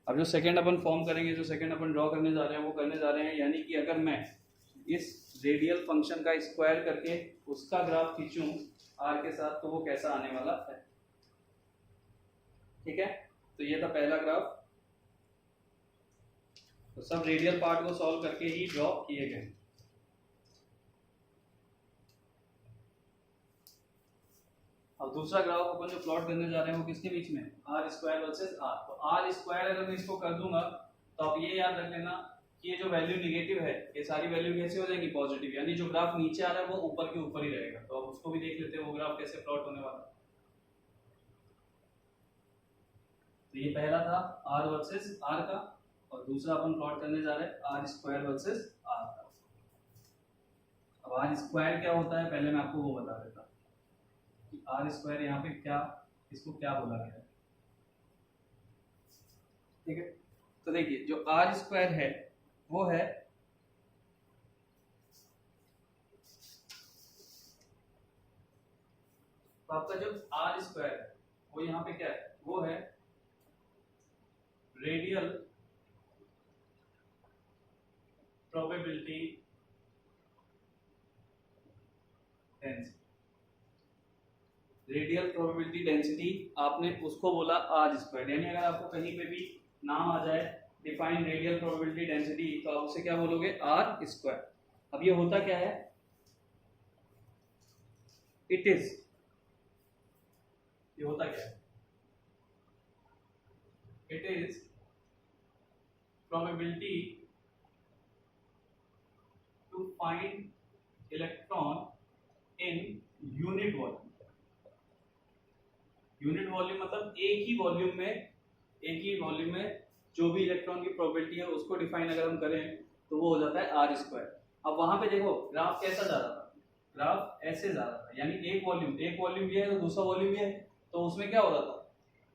अब जो सेकंड अपन फॉर्म करेंगे, जो सेकंड अपन ड्रॉ करने जा रहे हैं वो करने जा रहे हैं, यानी कि अगर मैं इस रेडियल फंक्शन का स्क्वायर करके उसका ग्राफ खींचूं r के साथ तो वो कैसा आने वाला है। ये था पहला ग्राफ। तो सब रेडियल पार्ट को सॉल्व करके ही ड्रॉ किए गए। अब दूसरा ग्राफ अपन जो प्लॉट करने जा रहे हैं वो किसके बीच में, आर स्क्वायर वर्सेस आर। तो आर स्क्वायर अगर मैं इसको कर दूंगा तो आप ये याद रख लेना कि ये जो वैल्यू नेगेटिव है ये सारी वैल्यू कैसे हो जाएंगी, पॉजिटिव, यानी जो ग्राफ नीचे आ रहा है वो ऊपर के ऊपर ही रहेगा। तो अब उसको भी देख लेते हैं वो ग्राफ कैसे प्लॉट होने वाला है। तो ये पहला था आर वर्सेस आर का, और दूसरा अपन प्लॉट करने जा रहे हैं आर स्क्वायर वर्सेस आर का। अब आर स्क्वायर क्या होता है पहले मैं आपको वो बता देता कि आर स्क्वायर यहाँ पे क्या, इसको क्या बोला गया है। ठीक है, तो देखिए जो आर स्क्वायर है वो है तो आपका जो आर स्क्वायर है वो यहाँ पे क्या है, वो है radial probability density. Radial probability density आपने उसको बोला आर स्क्वायर, यानी अगर आपको कहीं पे भी नाम आ जाए डिफाइन रेडियल प्रोबेबिलिटी डेंसिटी तो आप उसे क्या बोलोगे, आर स्क्वायर। अब ये होता क्या है, इट इज, ये होता क्या है, it is probability to find electron in unit volume. Unit volume मतलब एक ही वॉल्यूम में जो भी इलेक्ट्रॉन की प्रोबेबिलिटी है उसको डिफाइन अगर हम करें तो वो हो जाता है आर स्क्वायर। अब वहां पे देखो ग्राफ कैसा जा रहा था, ग्राफ ऐसे जा रहा था, यानी एक वॉल्यूम भी है तो दूसरा वॉल्यूम भी है, तो उसमें क्या हो रहा था,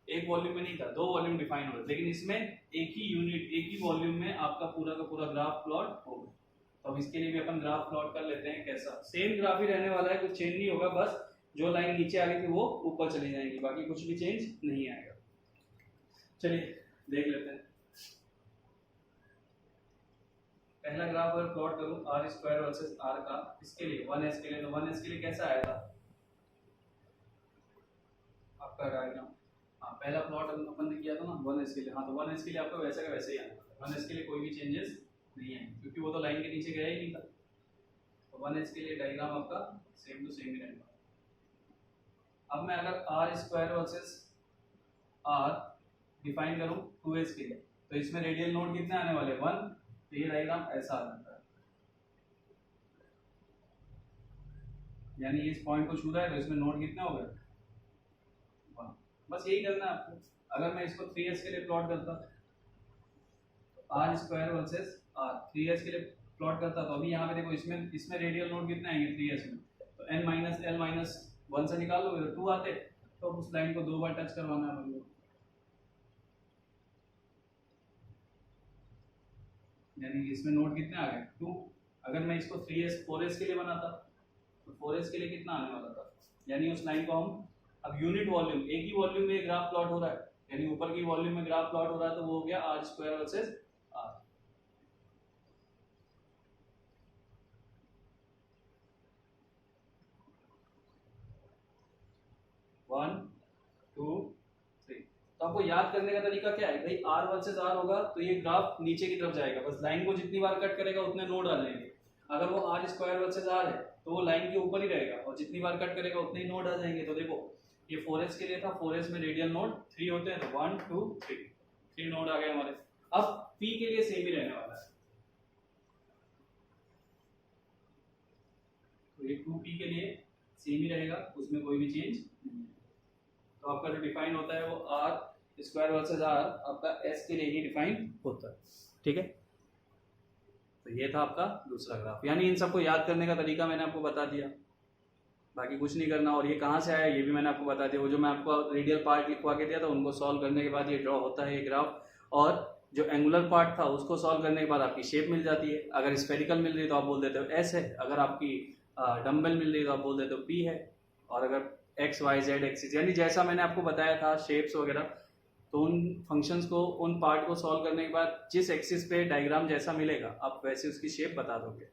एक वॉल्यूम में नहीं था, दो वॉल्यूम डिफाइन हो रहे, लेकिन इसमें एक ही यूनिट एक ही वॉल्यूम में आपका पूरा का पूरा ग्राफ प्लॉट होगा। तो अब इसके लिए भी अपन ग्राफ प्लॉट कर लेते हैं। कैसा, सेम ग्राफ ही रहने वाला है, कुछ चेंज नहीं होगा, बस जो लाइन नीचे आ गई थी वो ऊपर चली जाएगी, बाकी कुछ भी चेंज नहीं आएगा। चलिए देख लेते हैं। पहला ग्राफ अगर प्लॉट करूं आर स्क्वायर वर्सेस आर का, इसके लिए 1s के लिए, तो 1s के लिए कैसा आया था आपका डायग्राम, हाँ पहला प्लॉट अपन ने किया था ना 1s के लिए, हाँ तो 1s के लिए आपका वैसे का वैसे ही आना था, 1s के लिए कोई भी चेंजेस नहीं है क्योंकि वो तो लाइन के नीचे गया ही नहीं था। तो 1s के लिए डायग्राम आपका सेम टू सेम ही रहेगा। अब मैं अगर r square versus r define करूं 2s के लिए, तो इसमें रेडियल नोड कितने आने वाले 1, तो ये डायग्राम ऐसा आ जाता है, यानी इस पॉइंट को छू रहा है तो इसमें नोड कितने हो गए 1। बस यही करना है आपको। अगर मैं इसको 3s के लिए प्लॉट करता, are square versus are 3s के लिए प्लॉट करता, तो अभी यहाँ पे देखो इसमें रेडियल नोड कितने आएंगे 3s में, तो n माइनस l माइनस 1 से निकाल लोगे तो 2 आते, तो उस लाइन को दो बार टच करवाना है हमको, यानी इसमें नोड कितने आ गए 2। अगर मैं इसको 3s 4s के लिए बनाता तो 4s के लिए कितना आने वाला था, यानी उस लाइन को हम अब यूनिट वॉल्यूम, एक ही वॉल्यूम में ग्राफ प्लॉट हो रहा है, यानी ऊपर की वॉल्यूम में ग्राफ प्लॉट हो रहा है, तो वो हो गया आर स्क्वायर वर्सेस आर। 1 2 3। तो आपको याद करने का तरीका क्या है भाई, आर वर्सेस आर होगा तो ये ग्राफ नीचे की तरफ जाएगा, बस लाइन को जितनी बार कट करेगा उतने नोड आ जाएंगे। अगर वो आर स्क्वायर वर्सेस आर है तो वो लाइन के ऊपर ही रहेगा और जितनी बार कट करेगा उतने ही नोड आ जाएंगे। तो देखो ये 4s के लिए था, 4s में रेडियल नोड 3 होते हैं, तो 1 2 3 नोड आ गए हमारे। अब p के लिए सेम ही रहने वाला है, तो ये 2p के लिए सेम ही रहेगा, उसमें कोई भी चेंज नहीं है। तो आपका जो डिफाइन होता है वो आर स्क्वायर वर्सेस आर आपका s के लिए ही डिफाइन होता है। ठीक है, तो ये था आपका दूसरा ग्राफ, यानी इन सबको याद करने का तरीका मैंने आपको बता दिया, बाकी कुछ नहीं करना। और ये कहाँ से आया ये भी मैंने आपको बता दिया, वो जो मैं आपको रेडियल पार्ट लिखवा के दिया था उनको सॉल्व करने के बाद ये ड्रॉ होता है ये ग्राफ, और जो एंगुलर पार्ट था उसको सॉल्व करने के बाद आपकी शेप मिल जाती है। अगर स्फेरिकल मिल रही है तो आप बोल देते हो एस है, अगर आपकी डम्बल मिल रही है तो आप बोल देते हो पी है, और अगर एक्स वाई जेड एक्सिस यानी जैसा मैंने आपको बताया था शेप्स वगैरह, तो उन फंक्शंस को उन पार्ट को सॉल्व करने के बाद जिस एक्सिस पे डायग्राम जैसा मिलेगा आप वैसे उसकी शेप बता दोगे।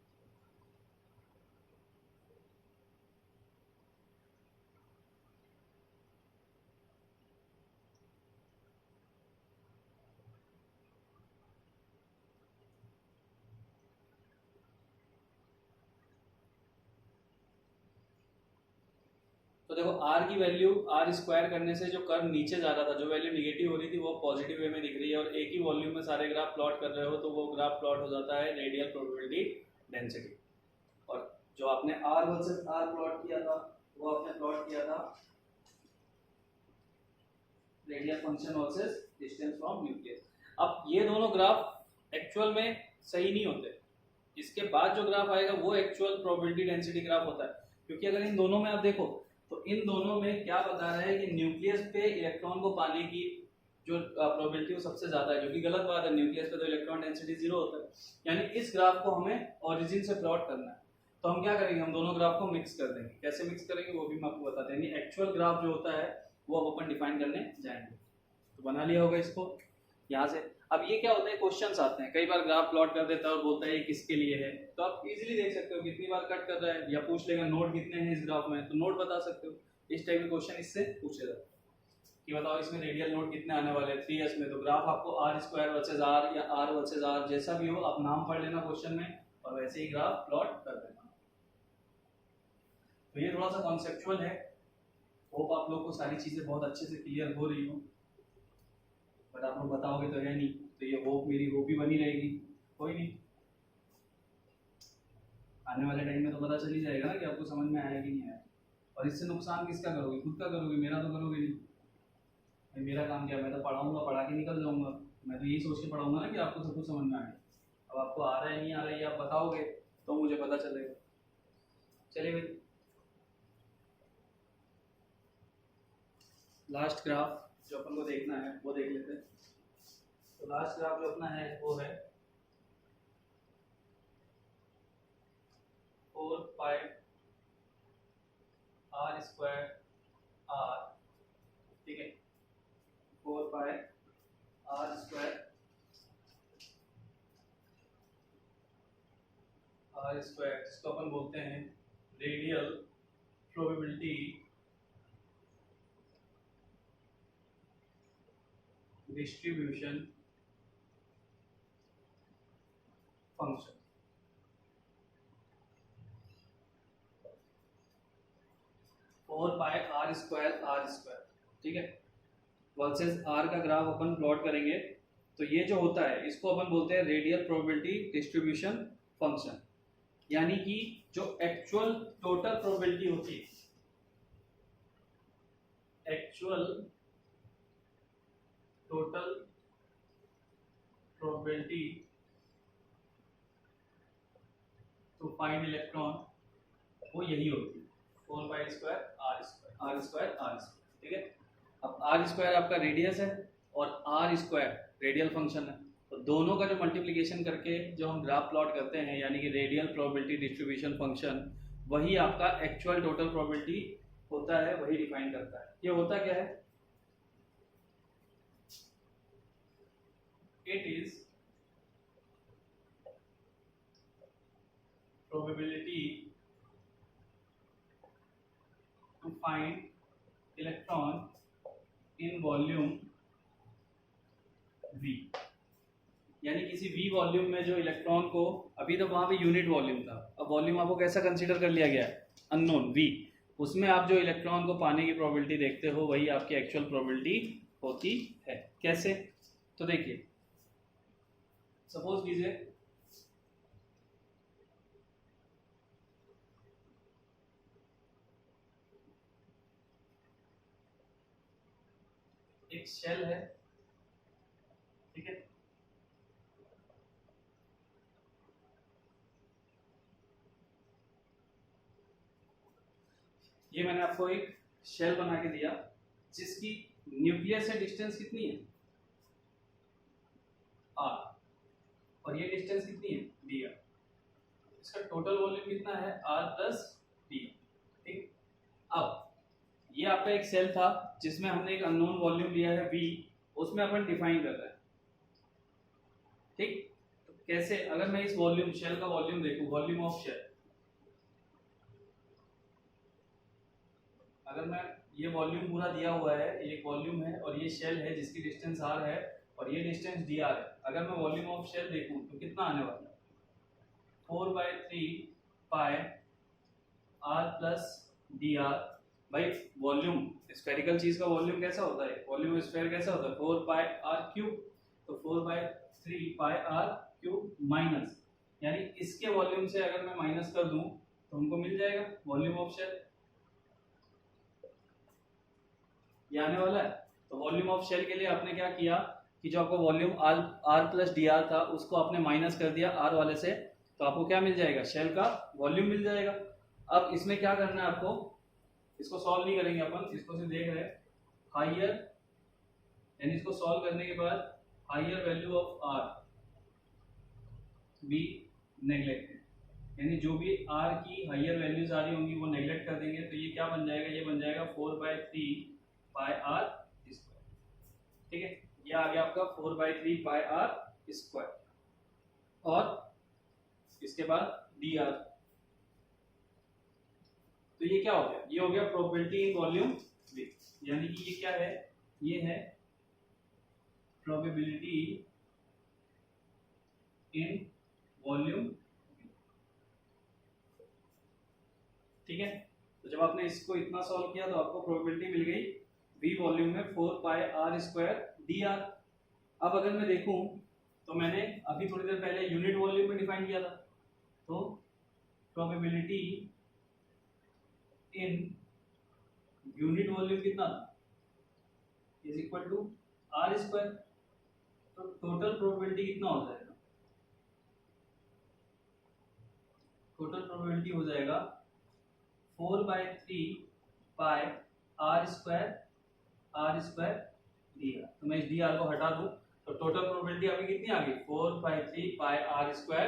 तो देखो आर की वैल्यू आर स्क्वायर करने से जो कर्व नीचे जा रहा था, जो वैल्यू निगेटिव हो रही थी वो पॉजिटिव वे में दिख रही है, और एक ही वॉल्यूम में सारे ग्राफ प्लॉट कर रहे हो तो वो ग्राफ प्लॉट हो जाता है रेडियल प्रोबेबिलिटी डेंसिटी। और जो आपने आर वर्सेस आर प्लॉट किया था वो आपने प्लॉट किया था radial function versus distance from nucleus. अब ये दोनों ग्राफ एक्चुअल में सही नहीं होते, इसके बाद जो ग्राफ आएगा वो एक्चुअल प्रोबेबिलिटी डेंसिटी ग्राफ होता है, क्योंकि अगर इन दोनों में आप देखो तो इन दोनों में क्या बता रहा है कि न्यूक्लियस पे इलेक्ट्रॉन को पाने की जो प्रोबेबिलिटी वो सबसे ज्यादा है, जो कि गलत बात है, न्यूक्लियस पे तो इलेक्ट्रॉन डेंसिटी 0 होता है। यानी इस ग्राफ को हमें ओरिजिन से प्लॉट करना है, तो हम क्या करेंगे, हम दोनों ग्राफ को मिक्स कर देंगे। कैसे मिक्स करेंगे वो भी मैं आपको बता देंगे। एक्चुअल ग्राफ जो होता है वो अब अपन डिफाइन करने जाएंगे। तो बना लिया होगा इसको यहाँ से। अब ये क्या होता है, क्वेश्चंस आते हैं, कई बार ग्राफ प्लॉट कर देता है और बोलता है ये किसके लिए है, तो आप इजीली देख सकते हो कितनी बार कट कर रहा है, या पूछ लेगा नोड कितने हैं इस ग्राफ में, तो नोड बता सकते हो। इस टाइप के क्वेश्चन इससे पूछे जाते हैं कि बताओ इसमें रेडियल नोड कितने आने वाले हैं 3s में, तो ग्राफ आपको आर स्क्वायर वर्सेस आर या आर वर्सेस आर जैसा भी हो आप नाम पढ़ लेना क्वेश्चन में और वैसे ही ग्राफ प्लॉट कर देना। तो ये थोड़ा सा कॉन्सेप्चुअल है, होप आप लोग को सारी चीजें बहुत अच्छे से क्लियर हो रही हो, बट आप लोग बताओगे तो है नहीं, तो ये होप मेरी होप ही बनी रहेगी। कोई नहीं, आने वाले टाइम में तो पता चल ही जाएगा ना कि आपको समझ में आया कि नहीं आया। और इससे नुकसान किसका करोगे, खुद का करोगे, मेरा तो करोगे नहीं। मेरा काम क्या, मैं तो पढ़ाऊंगा, पढ़ा के निकल जाऊंगा, मैं तो यही सोच के पढ़ाऊंगा ना कि आपको सब कुछ समझ में आए। अब आपको आ रहा है नहीं आ रहा है आप बताओगे तो मुझे पता चलेगा। चलिए भाई, लास्ट ग्राफ जो अपन को देखना है वो देख लेते हैं। तो लास्ट ग्राफ जो अपना है वो है 4 पाई आर स्क्वायर आर, ठीक है, 4 पाई आर स्क्वायर जिसको अपन बोलते हैं radial probability distribution function. Four pi r square, ठीक है, वर्सेस आर का ग्राफ अपन प्लॉट करेंगे। तो ये जो होता है इसको अपन बोलते हैं रेडियल प्रोबेबिलिटी डिस्ट्रीब्यूशन फंक्शन, यानी कि जो एक्चुअल टोटल प्रोबेबिलिटी होती है, actual total probability to find electron वो यही होती है 4 पाई स्क्वायर आर स्क्वायर, ठीक है। अब आर स्क्वायर आपका रेडियस है और आर स्क्वायर रेडियल फंक्शन है, तो दोनों का जो मल्टीप्लिकेशन करके जो हम ग्राफ प्लॉट करते हैं यानी कि रेडियल प्रोबेबिलिटी डिस्ट्रीब्यूशन फंक्शन, वही आपका एक्चुअल टोटल प्रोबेबिलिटी होता है, वही डिफाइन करता है। ये होता क्या है, it is probability to find electron in volume v, यानी किसी v वॉल्यूम में जो इलेक्ट्रॉन को, अभी तो वहां पे यूनिट वॉल्यूम था, अब वॉल्यूम आपको कैसा कंसीडर कर लिया गया है, अननोन v, उसमें आप जो इलेक्ट्रॉन को पाने की प्रोबेबिलिटी देखते हो वही आपकी एक्चुअल प्रोबेबिलिटी होती है। कैसे, तो देखिए सपोज कीजिए एक शेल है, ठीक है, ये मैंने आपको एक शेल बना के दिया जिसकी न्यूक्लियस से डिस्टेंस कितनी है r, और ये डिस्टेंस कितनी है dr, इसका टोटल वॉल्यूम कितना है r प्लस d, ठीक। अब ये आपका एक सेल था जिसमें हमने एक अननोन वॉल्यूम लिया है v, उसमें अपन डिफाइन कर रहे हैं, ठीक। तो कैसे, अगर मैं इस वॉल्यूम शेल का वॉल्यूम देखूं, वॉल्यूम ऑफ शेल, अगर मैं ये वॉल्यूम पूरा दिया हुआ है, एक वॉल्यूम है और ये शेल है जिसकी डिस्टेंस r है और ये डिस्टेंस dr है, अगर मैं वॉल्यूम ऑफ शेल देखूं तो कितना आने वाला है 4/3 पाई r प्लस dr भाई वॉल्यूम, स्फेरिकल चीज का वॉल्यूम कैसा होता है, वॉल्यूम स्फेयर कैसा होता है 4 पाई आर क्यूब, तो 4 by 3 pi r cube minus, यानी इसके वॉल्यूम से अगर मैं माइनस कर दूं तो हमको मिल जाएगा वॉल्यूम ऑफ शेल, ये आने वाला है। तो वॉल्यूम ऑफ शेल के लिए आपने क्या किया कि जो आपको volume r plus d r था उसको आपने माइनस कर दिया आर वाले से, तो आपको क्या मिल जाएगा, शेल का वॉल्यूम मिल जाएगा। अब इसमें क्या करना है आपको, इसको सॉल्व नहीं करेंगे अपन, इसको सिर्फ देख रहे हैं, हाइयर, यानी इसको सॉल्व करने के बाद higher value of r be neglected, यानी जो भी आर की हाइयर वैल्यूज आ रही होंगी वो नेग्लेक्ट कर देंगे, तो ये क्या बन जाएगा, ये बन जाएगा 4 बाई 3 पाई आर स्क्वायर, ठीक है, ये आ गया आपका 4 बाई 3 पाई आर स्क्वायर, और इसके बाद डी आर, तो ये क्या हो गया, ये हो गया प्रोबेबिलिटी इन वॉल्यूम V, यानी कि ये क्या है, ये है प्रोबेबिलिटी इन वॉल्यूम, ठीक है। तो जब आपने इसको इतना सॉल्व किया तो आपको प्रोबेबिलिटी मिल गई V वॉल्यूम में 4 पाई आर स्क्वायर डी आर। अब अगर मैं देखूं तो मैंने अभी थोड़ी देर पहले यूनिट वॉल्यूम में डिफाइन किया था, तो प्रोबेबिलिटी इन यूनिट वॉल्यूम कितना is equal to r square, तो टोटल प्रोबेबिलिटी कितना हो जाएगा, टोटल प्रोबेबिलिटी हो जाएगा 4 by 3 pi r square d r, तो मैं इस डी आर को हटा दूं तो टोटल प्रोबेबिलिटी अभी कितनी आ गई 4 बाई 3 पाई आर स्क्वायर,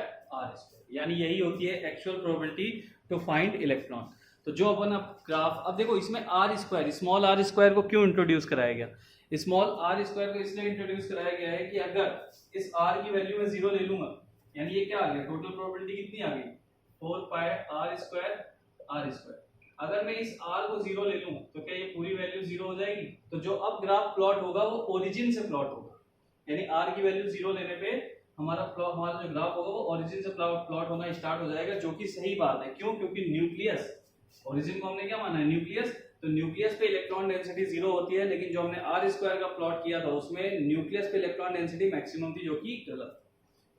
यानी यही होती है actual probability to find electron. तो जो अपन अब ग्राफ, अब देखो इसमें r square, small r square को क्यों इंट्रोड्यूस कराया गया, स्मॉल आर स्क्वायर को इसलिए इंट्रोड्यूस कराया गया है कि अगर इस आर की वैल्यू में 0 ले लूंगा, यानी ये क्या आ गया, टोटल प्रोबेबिलिटी कितनी आ गई 4 पाई आर स्क्वायर, अगर मैं इस r को 0 ले लूं तो क्या ये पूरी वैल्यू 0 हो जाएगी, तो जो अब ग्राफ प्लॉट होगा वो ओरिजिन से प्लॉट होगा, यानी r की वैल्यू 0 लेने पे हमारा जो ग्राफ होगा वो ओरिजिन से प्लॉट होना स्टार्ट हो जाएगा, जो कि सही बात है, क्यों, क्योंकि न्यूक्लियस, ओरिजिन को हमने क्या माना है, न्यूक्लियस, तो न्यूक्लियस पे इलेक्ट्रॉन डेंसिटी 0 होती है, लेकिन जो हमने आर स्क्वायर का प्लॉट किया था उसमें न्यूक्लियस पे इलेक्ट्रॉन डेंसिटी मैक्सिमम थी, जो कि गलत।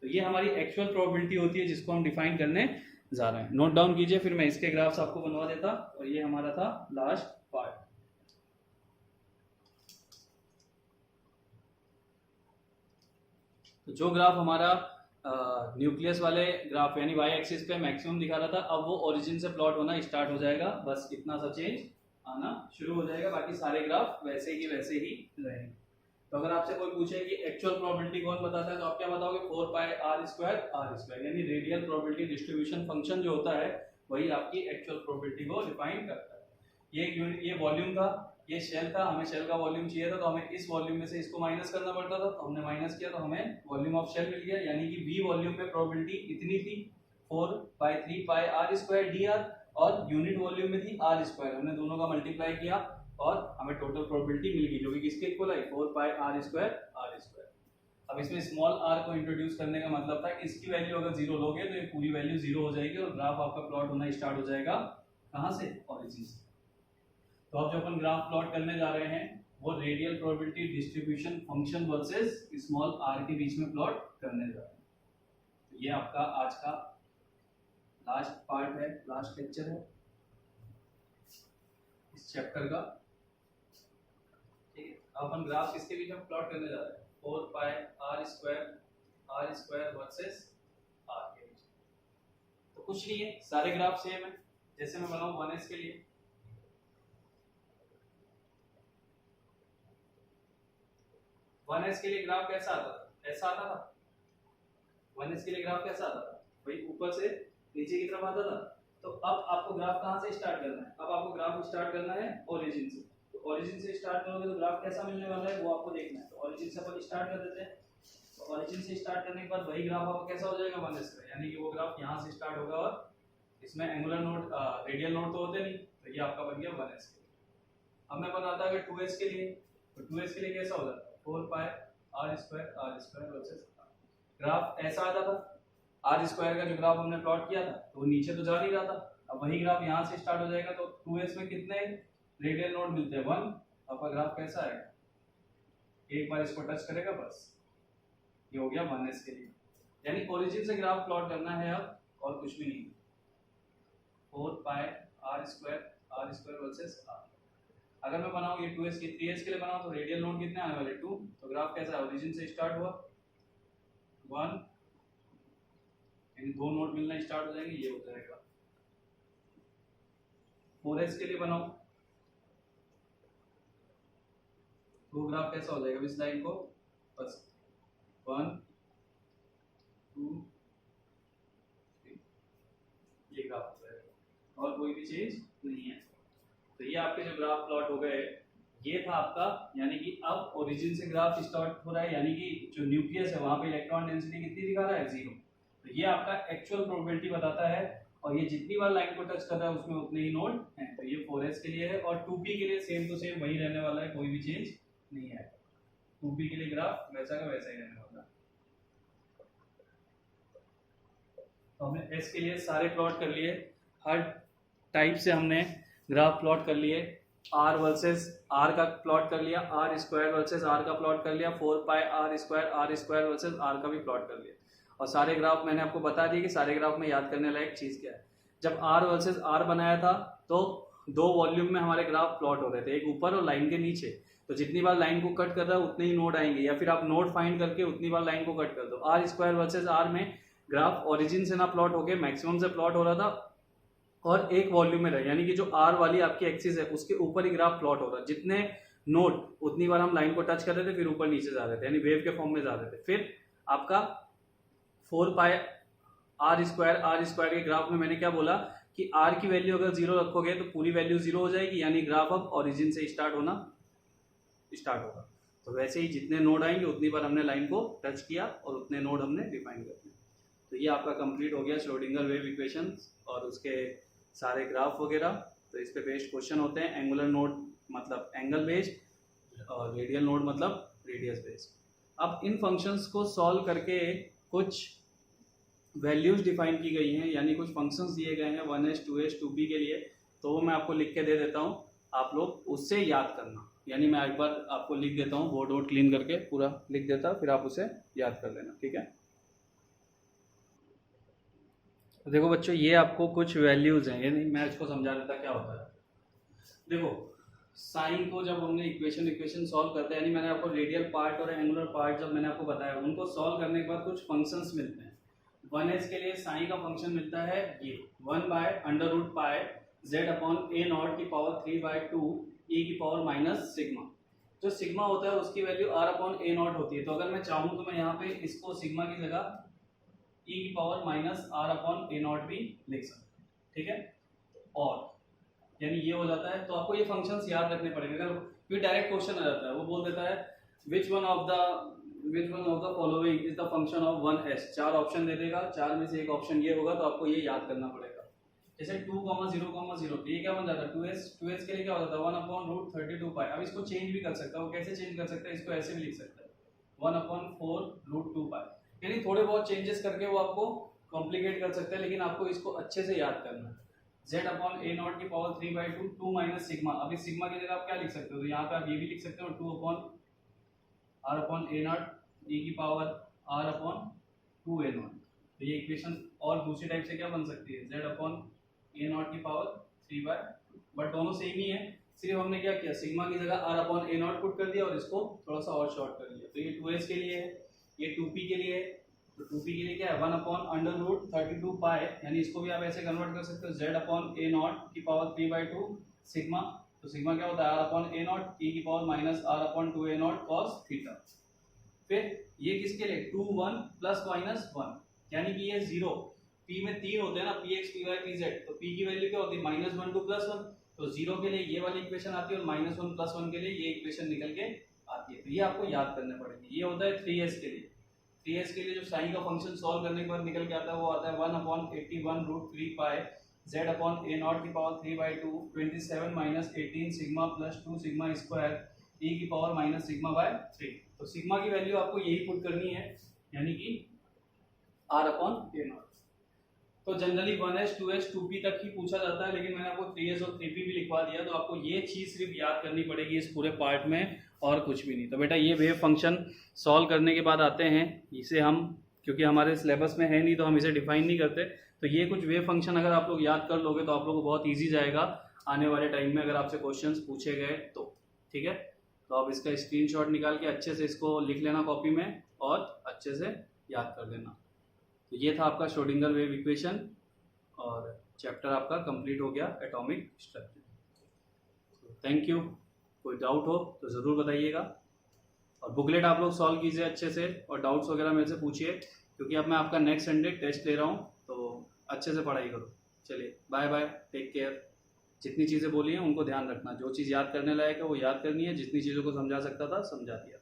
तो ये हमारी एक्चुअल प्रोबेबिलिटी होती है जिसको हम डिफाइन करने जा रहे हैं, नोट डाउन कीजिए, फिर मैं इसके ग्राफ्स आपको बनवा देता, और ये हमारा था लास्ट पार्ट। तो जो ग्राफ हमारा न्यूक्लियस वाले ग्राफ यानी वाई एक्सिस पे मैक्सिमम दिखा रहा था, अब वो ओरिजिन से प्लॉट होना स्टार्ट हो जाएगा, बस इतना सा चेंज आना शुरू हो जाएगा, बाकी सारे ग्राफ वैसे ही रहेंगे। तो अगर आपसे कोई पूछे कि एक्चुअल प्रोबेबिलिटी कौन बताता है, तो आप क्या बताओगे, 4 पाई आर स्क्वायर, यानी रेडियल प्रोबेबिलिटी डिस्ट्रीब्यूशन फंक्शन जो होता है वही आपकी एक्चुअल प्रोबेबिलिटी को डिफाइन करता है। ये वॉल्यूम था, ये शेल था, हमें शेल का वॉल्यूम चाहिए था, तो हमें इस वॉल्यूम में से इसको माइनस करना पड़ता था, तो हमने माइनस किया तो हमें वॉल्यूम ऑफ शेल मिल गया, यानी कि V वॉल्यूम में प्रोबेबिलिटी इतनी थी 4 by 3 pi r square d r, और यूनिट वॉल्यूम में थी आर स्क्वायर, हमने दोनों का मल्टीप्लाई किया और हमें टोटल प्रोबेबिलिटी मिल गई, जो कि किसके इक्वल है 4 पाई आर स्क्वायर। अब इसमें स्मॉल r को इंट्रोड्यूस करने का मतलब था कि इसकी वैल्यू अगर 0 लोगे तो ये पूरी वैल्यू 0 हो जाएगी और ग्राफ आपका प्लॉट होना स्टार्ट हो जाएगा, कहां से, ओरिजिन से। तो अब जो अपन ग्राफ प्लॉट करने जा रहे हैं वो radial probability distribution function versus small r के बीच में प्लॉट करने जा रहे हैं। तो ये आपका आज का लास्ट पार्ट है, लास्ट लेक्चर है इस चैप्टर का, ठीक है। अपन ग्राफ किसके बीच में प्लॉट करने जा रहे हैं, 4 पाई आर स्क्वायर वर्सेस r के बीच। तो कुछ नहीं है, सारे ग्राफ सेम है, जैसे मैं बनाऊं 1s के लिए, 1s के लिए ग्राफ कैसा आता था, ऐसा आता था, 1s के लिए ग्राफ कैसा आता था, वही ऊपर से नीचे की तरफ आता था। तो अब आपको ग्राफ कहां से स्टार्ट करना है, अब आपको ग्राफ स्टार्ट करना है ओरिजिन से, तो ओरिजिन से स्टार्ट करोगे तो ग्राफ कैसा मिलने वाला है वो आपको देखना है। तो ओरिजिन से अपन स्टार्ट कर देते हैं, तो ओरिजिन से स्टार्ट करने के बाद वही ग्राफ आपका कैसा हो जाएगा 1s का, यानी कि वो ग्राफ यहां से स्टार्ट होगा और इसमें एंगुलर नोड रेडियल नोड तो होते नहीं, तो ये आपका बन गया 1s के लिए। अब मैं बनाता अगर 2s के लिए, तो 2s के लिए कैसा हो जाता है 4 पाई आर स्क्वायर वर्सेस ग्राफ ऐसा आता था, आर स्क्वायर का जो ग्राफ हमने प्लॉट किया था तो वो नीचे तो जा नहीं रहा था, अब वही ग्राफ यहाँ से स्टार्ट हो जाएगा, तो 2s में कितने रेडियल नोड मिलते हैं 1, आपका ग्राफ कैसा आएगा, एक बार इसको टच करेगा बस, ये हो गया 1s के लिए। यानी ओरिजिन से ग्राफ प्लॉट करना है अब, और कुछ भी नहीं। 4 पाई आर स्क्वायर वर्सेस आर। अगर मैं बनाऊं ये 2s की 3s के लिए बनाऊं तो रेडियल नोड कितने आने वाले 2, तो ग्राफ कैसा है, ओरिजिन से स्टार्ट हुआ 1, यानी 2 नोड मिलना स्टार्ट हो जाएंगे, ये हो जाएगा। 4s के लिए बनाऊं तो ग्राफ कैसा हो जाएगा, इस लाइन को बस 1 2 3, ये ग्राफ हो जाएगा और कोई भी चीज नहीं है। तो ये आपके जो ग्राफ प्लॉट हो गए, ये था आपका, यानी कि अब ओरिजिन से ग्राफ स्टार्ट हो रहा है, यानी कि जो न्यूक्लियस है वहां पे इलेक्ट्रॉन डेंसिटी कितनी दिखा रहा है 0। तो ये आपका एक्चुअल प्रोबेबिलिटी बताता है, और ये जितनी बार लाइन को टच कर रहा है उसमें उतने ही नोड हैं। तो ये 4s के लिए है, और 2p के लिए सेम टू सेम वही रहने वाला है, कोई भी चेंज नहीं है। 2p के लिए ग्राफ वैसा का वैसा ही रहने वाला है। तो हमने s के लिए सारे प्लॉट कर लिए, हर टाइप से हमने ग्राफ प्लॉट कर लिए। r वर्सेस r का प्लॉट कर लिया, r स्क्वायर वर्सेस r का प्लॉट कर लिया, 4 पाई r स्क्वायर वर्सेस r का भी प्लॉट कर लिया। और सारे ग्राफ मैंने आपको बता दिया कि सारे ग्राफ में याद करने लायक चीज क्या है। जब r वर्सेस r बनाया था तो 2 वॉल्यूम में हमारे ग्राफ प्लॉट हो रहे थे, एक ऊपर और लाइन के नीचे। तो जितनी बार लाइन को कट कर रहा है उतने ही नोड आएंगे, या फिर आप नोड फाइंड करके उतनी बार लाइन को कट कर दो। r स्क्वायर वर्सेस r में ग्राफ ओरिजिन से ना प्लॉट होके मैक्सिमम से प्लॉट हो रहा था, और एक वॉल्यूम में रहे, यानी कि जो r वाली आपकी एक्सिस है उसके ऊपर ही ग्राफ प्लॉट हो रहा है। जितने नोड उतनी बार हम लाइन को टच कर रहे थे, फिर ऊपर नीचे जा रहे थे, यानी वेव के फॉर्म में जा रहे थे। फिर आपका 4 पाई r स्क्वायर के ग्राफ में मैंने क्या बोला कि r की वैल्यू अगर 0 रखोगे तो पूरी वैल्यू 0 हो जाएगी, यानी ग्राफ अब ओरिजिन से स्टार्ट होगा। तो वैसे ही जितने नोड आएंगे उतनी बार हमने लाइन को टच किया और उतने नोड हमने डिफाइन कर दिए। तो ये आपका कंप्लीट हो गया श्रोडिंगर वेव इक्वेशन और उसके सारे ग्राफ वगैरह। तो इस पे बेस्ड क्वेश्चन होते हैं। एंगुलर नोड मतलब एंगल बेस्ड, और रेडियल नोड मतलब रेडियस बेस्ड। अब इन फंक्शंस को सॉल्व करके कुछ वैल्यूज डिफाइन की गई हैं, यानी कुछ फंक्शंस दिए गए हैं 1s 2s 2p के लिए। तो वो मैं आपको लिख के दे देता हूँ, आप लोग उससे याद करना। यानी मैं एक बार आपको लिख देता हूँ, बोर्ड वोर्ड क्लीन करके पूरा लिख देता, फिर आप उसे याद कर लेना, ठीक है। तो देखो बच्चों, ये आपको कुछ वैल्यूज हैं, यानी मैं इसको समझा देता क्या होता है। देखो साइन को जब हमने इक्वेशन सॉल्व करते हैं, यानी मैंने आपको रेडियल पार्ट और एंगुलर पार्ट जब मैंने आपको बताया, उनको सॉल्व करने के बाद कुछ फंक्शंस मिलते हैं। 1s के लिए साइन का फंक्शन मिलता है ये 1/√पाई z अपॉन a नॉट की पावर 3/2 e की पावर माइनस सिग्मा। जो सिग्मा होता है उसकी value r upon a not होती है। तो अगर मैं चाहूँ तो मैं यहाँ पे इसको सिग्मा की जगह e की power minus r upon a not भी लिख सकता हूँ, ठीक है। और यानी ये हो जाता है। तो आपको ये फंक्शंस याद रखने पड़ेंगे। अगर फिर डायरेक्ट क्वेश्चन आ जाता है, वो बोल देता है which one of the following is the function of 1s। 4 option दे देगा, 4 में से एक ऑप्शन ये होगा, तो आपको ये याद करना पड़ेगा। जैसे 2,0,0, तो ये क्या बन जाता है 2s के लिए क्या हो जाता है 1/√32 पाई। अब इसको चेंज भी कर सकता है, वो कैसे चेंज कर सकता है, इसको ऐसे भी लिख सकता है 1/4√2 पाई। यानी थोड़े बहुत चेंजेस करके वो आपको कॉम्प्लिकेट कर सकता है, लेकिन आपको इसको अच्छे से याद करना है। z अपॉन a नॉट की पावर 3/2 2 माइनस सिग्मा। अब इस सिग्मा की जगह आप क्या लिख सकते हो, तो यहाँ पे आप ये भी लिख सकते हो 2 upon r upon a not e की power r upon 2a not. तो ये इक्वेशन और दूसरी टाइप से क्या बन सकती है, z अपॉन a नॉट की पावर 3/2, बट दोनों सेम ही है। सिर्फ हमने क्या किया, सिग्मा की जगह r upon a not put कर दिया और इसको थोड़ा सा और शॉर्ट कर दिया। तो ये 2s के लिए है, ये 2p के लिए है। तो 2p के लिए क्या है 1/√32 पाई, यानी इसको भी आप ऐसे कन्वर्ट कर सकते हो z अपॉन a नॉट की पावर 3/2 सिग्मा। तो सिग्मा क्या होता है r upon a not e की power minus r upon 2a not cos theta. फिर ये किसके लिए 2 1 प्लस माइनस 1, यानी कि ये 0 p में 3 होते हैं ना, px py pz। तो p की वैल्यू क्या होती है -1 2 +1। तो 0 के लिए ये वाली इक्वेशन आती है और -1 + 1 के लिए ये इक्वेशन निकल के आती है। तो ये आपको याद करने पड़ेंगे। ये होता है 3s के लिए। 3s के लिए जो साइन का फंक्शन सॉल्व करने के बाद निकल के आता है वो आता है 1/81√3 पाई z अपॉन a नॉट की power 3/2 27 minus 18 sigma plus 2 sigma square e की पावर माइनस सिग्मा/3। तो सिग्मा की वैल्यू आपको यही पुट करनी है, यानी कि r अपॉन a नॉट। तो जनरली 1s 2s 2p तक ही पूछा जाता है, लेकिन मैंने आपको 3s और 3p भी लिखवा दिया, तो आपको ये चीज़ सिर्फ याद करनी पड़ेगी इस पूरे पार्ट में, और कुछ भी नहीं। तो बेटा ये वेव फंक्शन सॉल्व करने के बाद आते हैं, इसे हम क्योंकि हमारे सिलेबस में है नहीं तो हम इसे डिफाइन नहीं करते, तो ये कुछ वेव फंक्शन अगर आप लोग याद कर लोगे तो आप लोग को बहुत ईजी जाएगा आने वाले टाइम में अगर आपसे क्वेश्चंस पूछे गए तो। ठीक है, तो आप इसका स्क्रीनशॉट निकाल के अच्छे से इसको लिख लेना कॉपी में और अच्छे से याद कर लेना। तो ये था आपका श्रोडिंगर वेव इक्वेशन और चैप्टर आपका कंप्लीट हो गया एटॉमिक स्ट्रक्चर। Thank you. कोई डाउट हो तो ज़रूर बताइएगा, और बुकलेट आप लोग सॉल्व कीजिए अच्छे से, और डाउट्स वगैरह मेरे से पूछिए, क्योंकि अब मैं आपका नेक्स्ट संडे टेस्ट ले रहा हूँ, तो अच्छे से पढ़ाई करो। चलिए बाय बाय, टेक केयर। जितनी चीज़ें बोली हैं उनको ध्यान रखना, जो चीज़ याद करने लायक है वो याद करनी है, जितनी चीज़ों को समझा सकता था समझा दिया।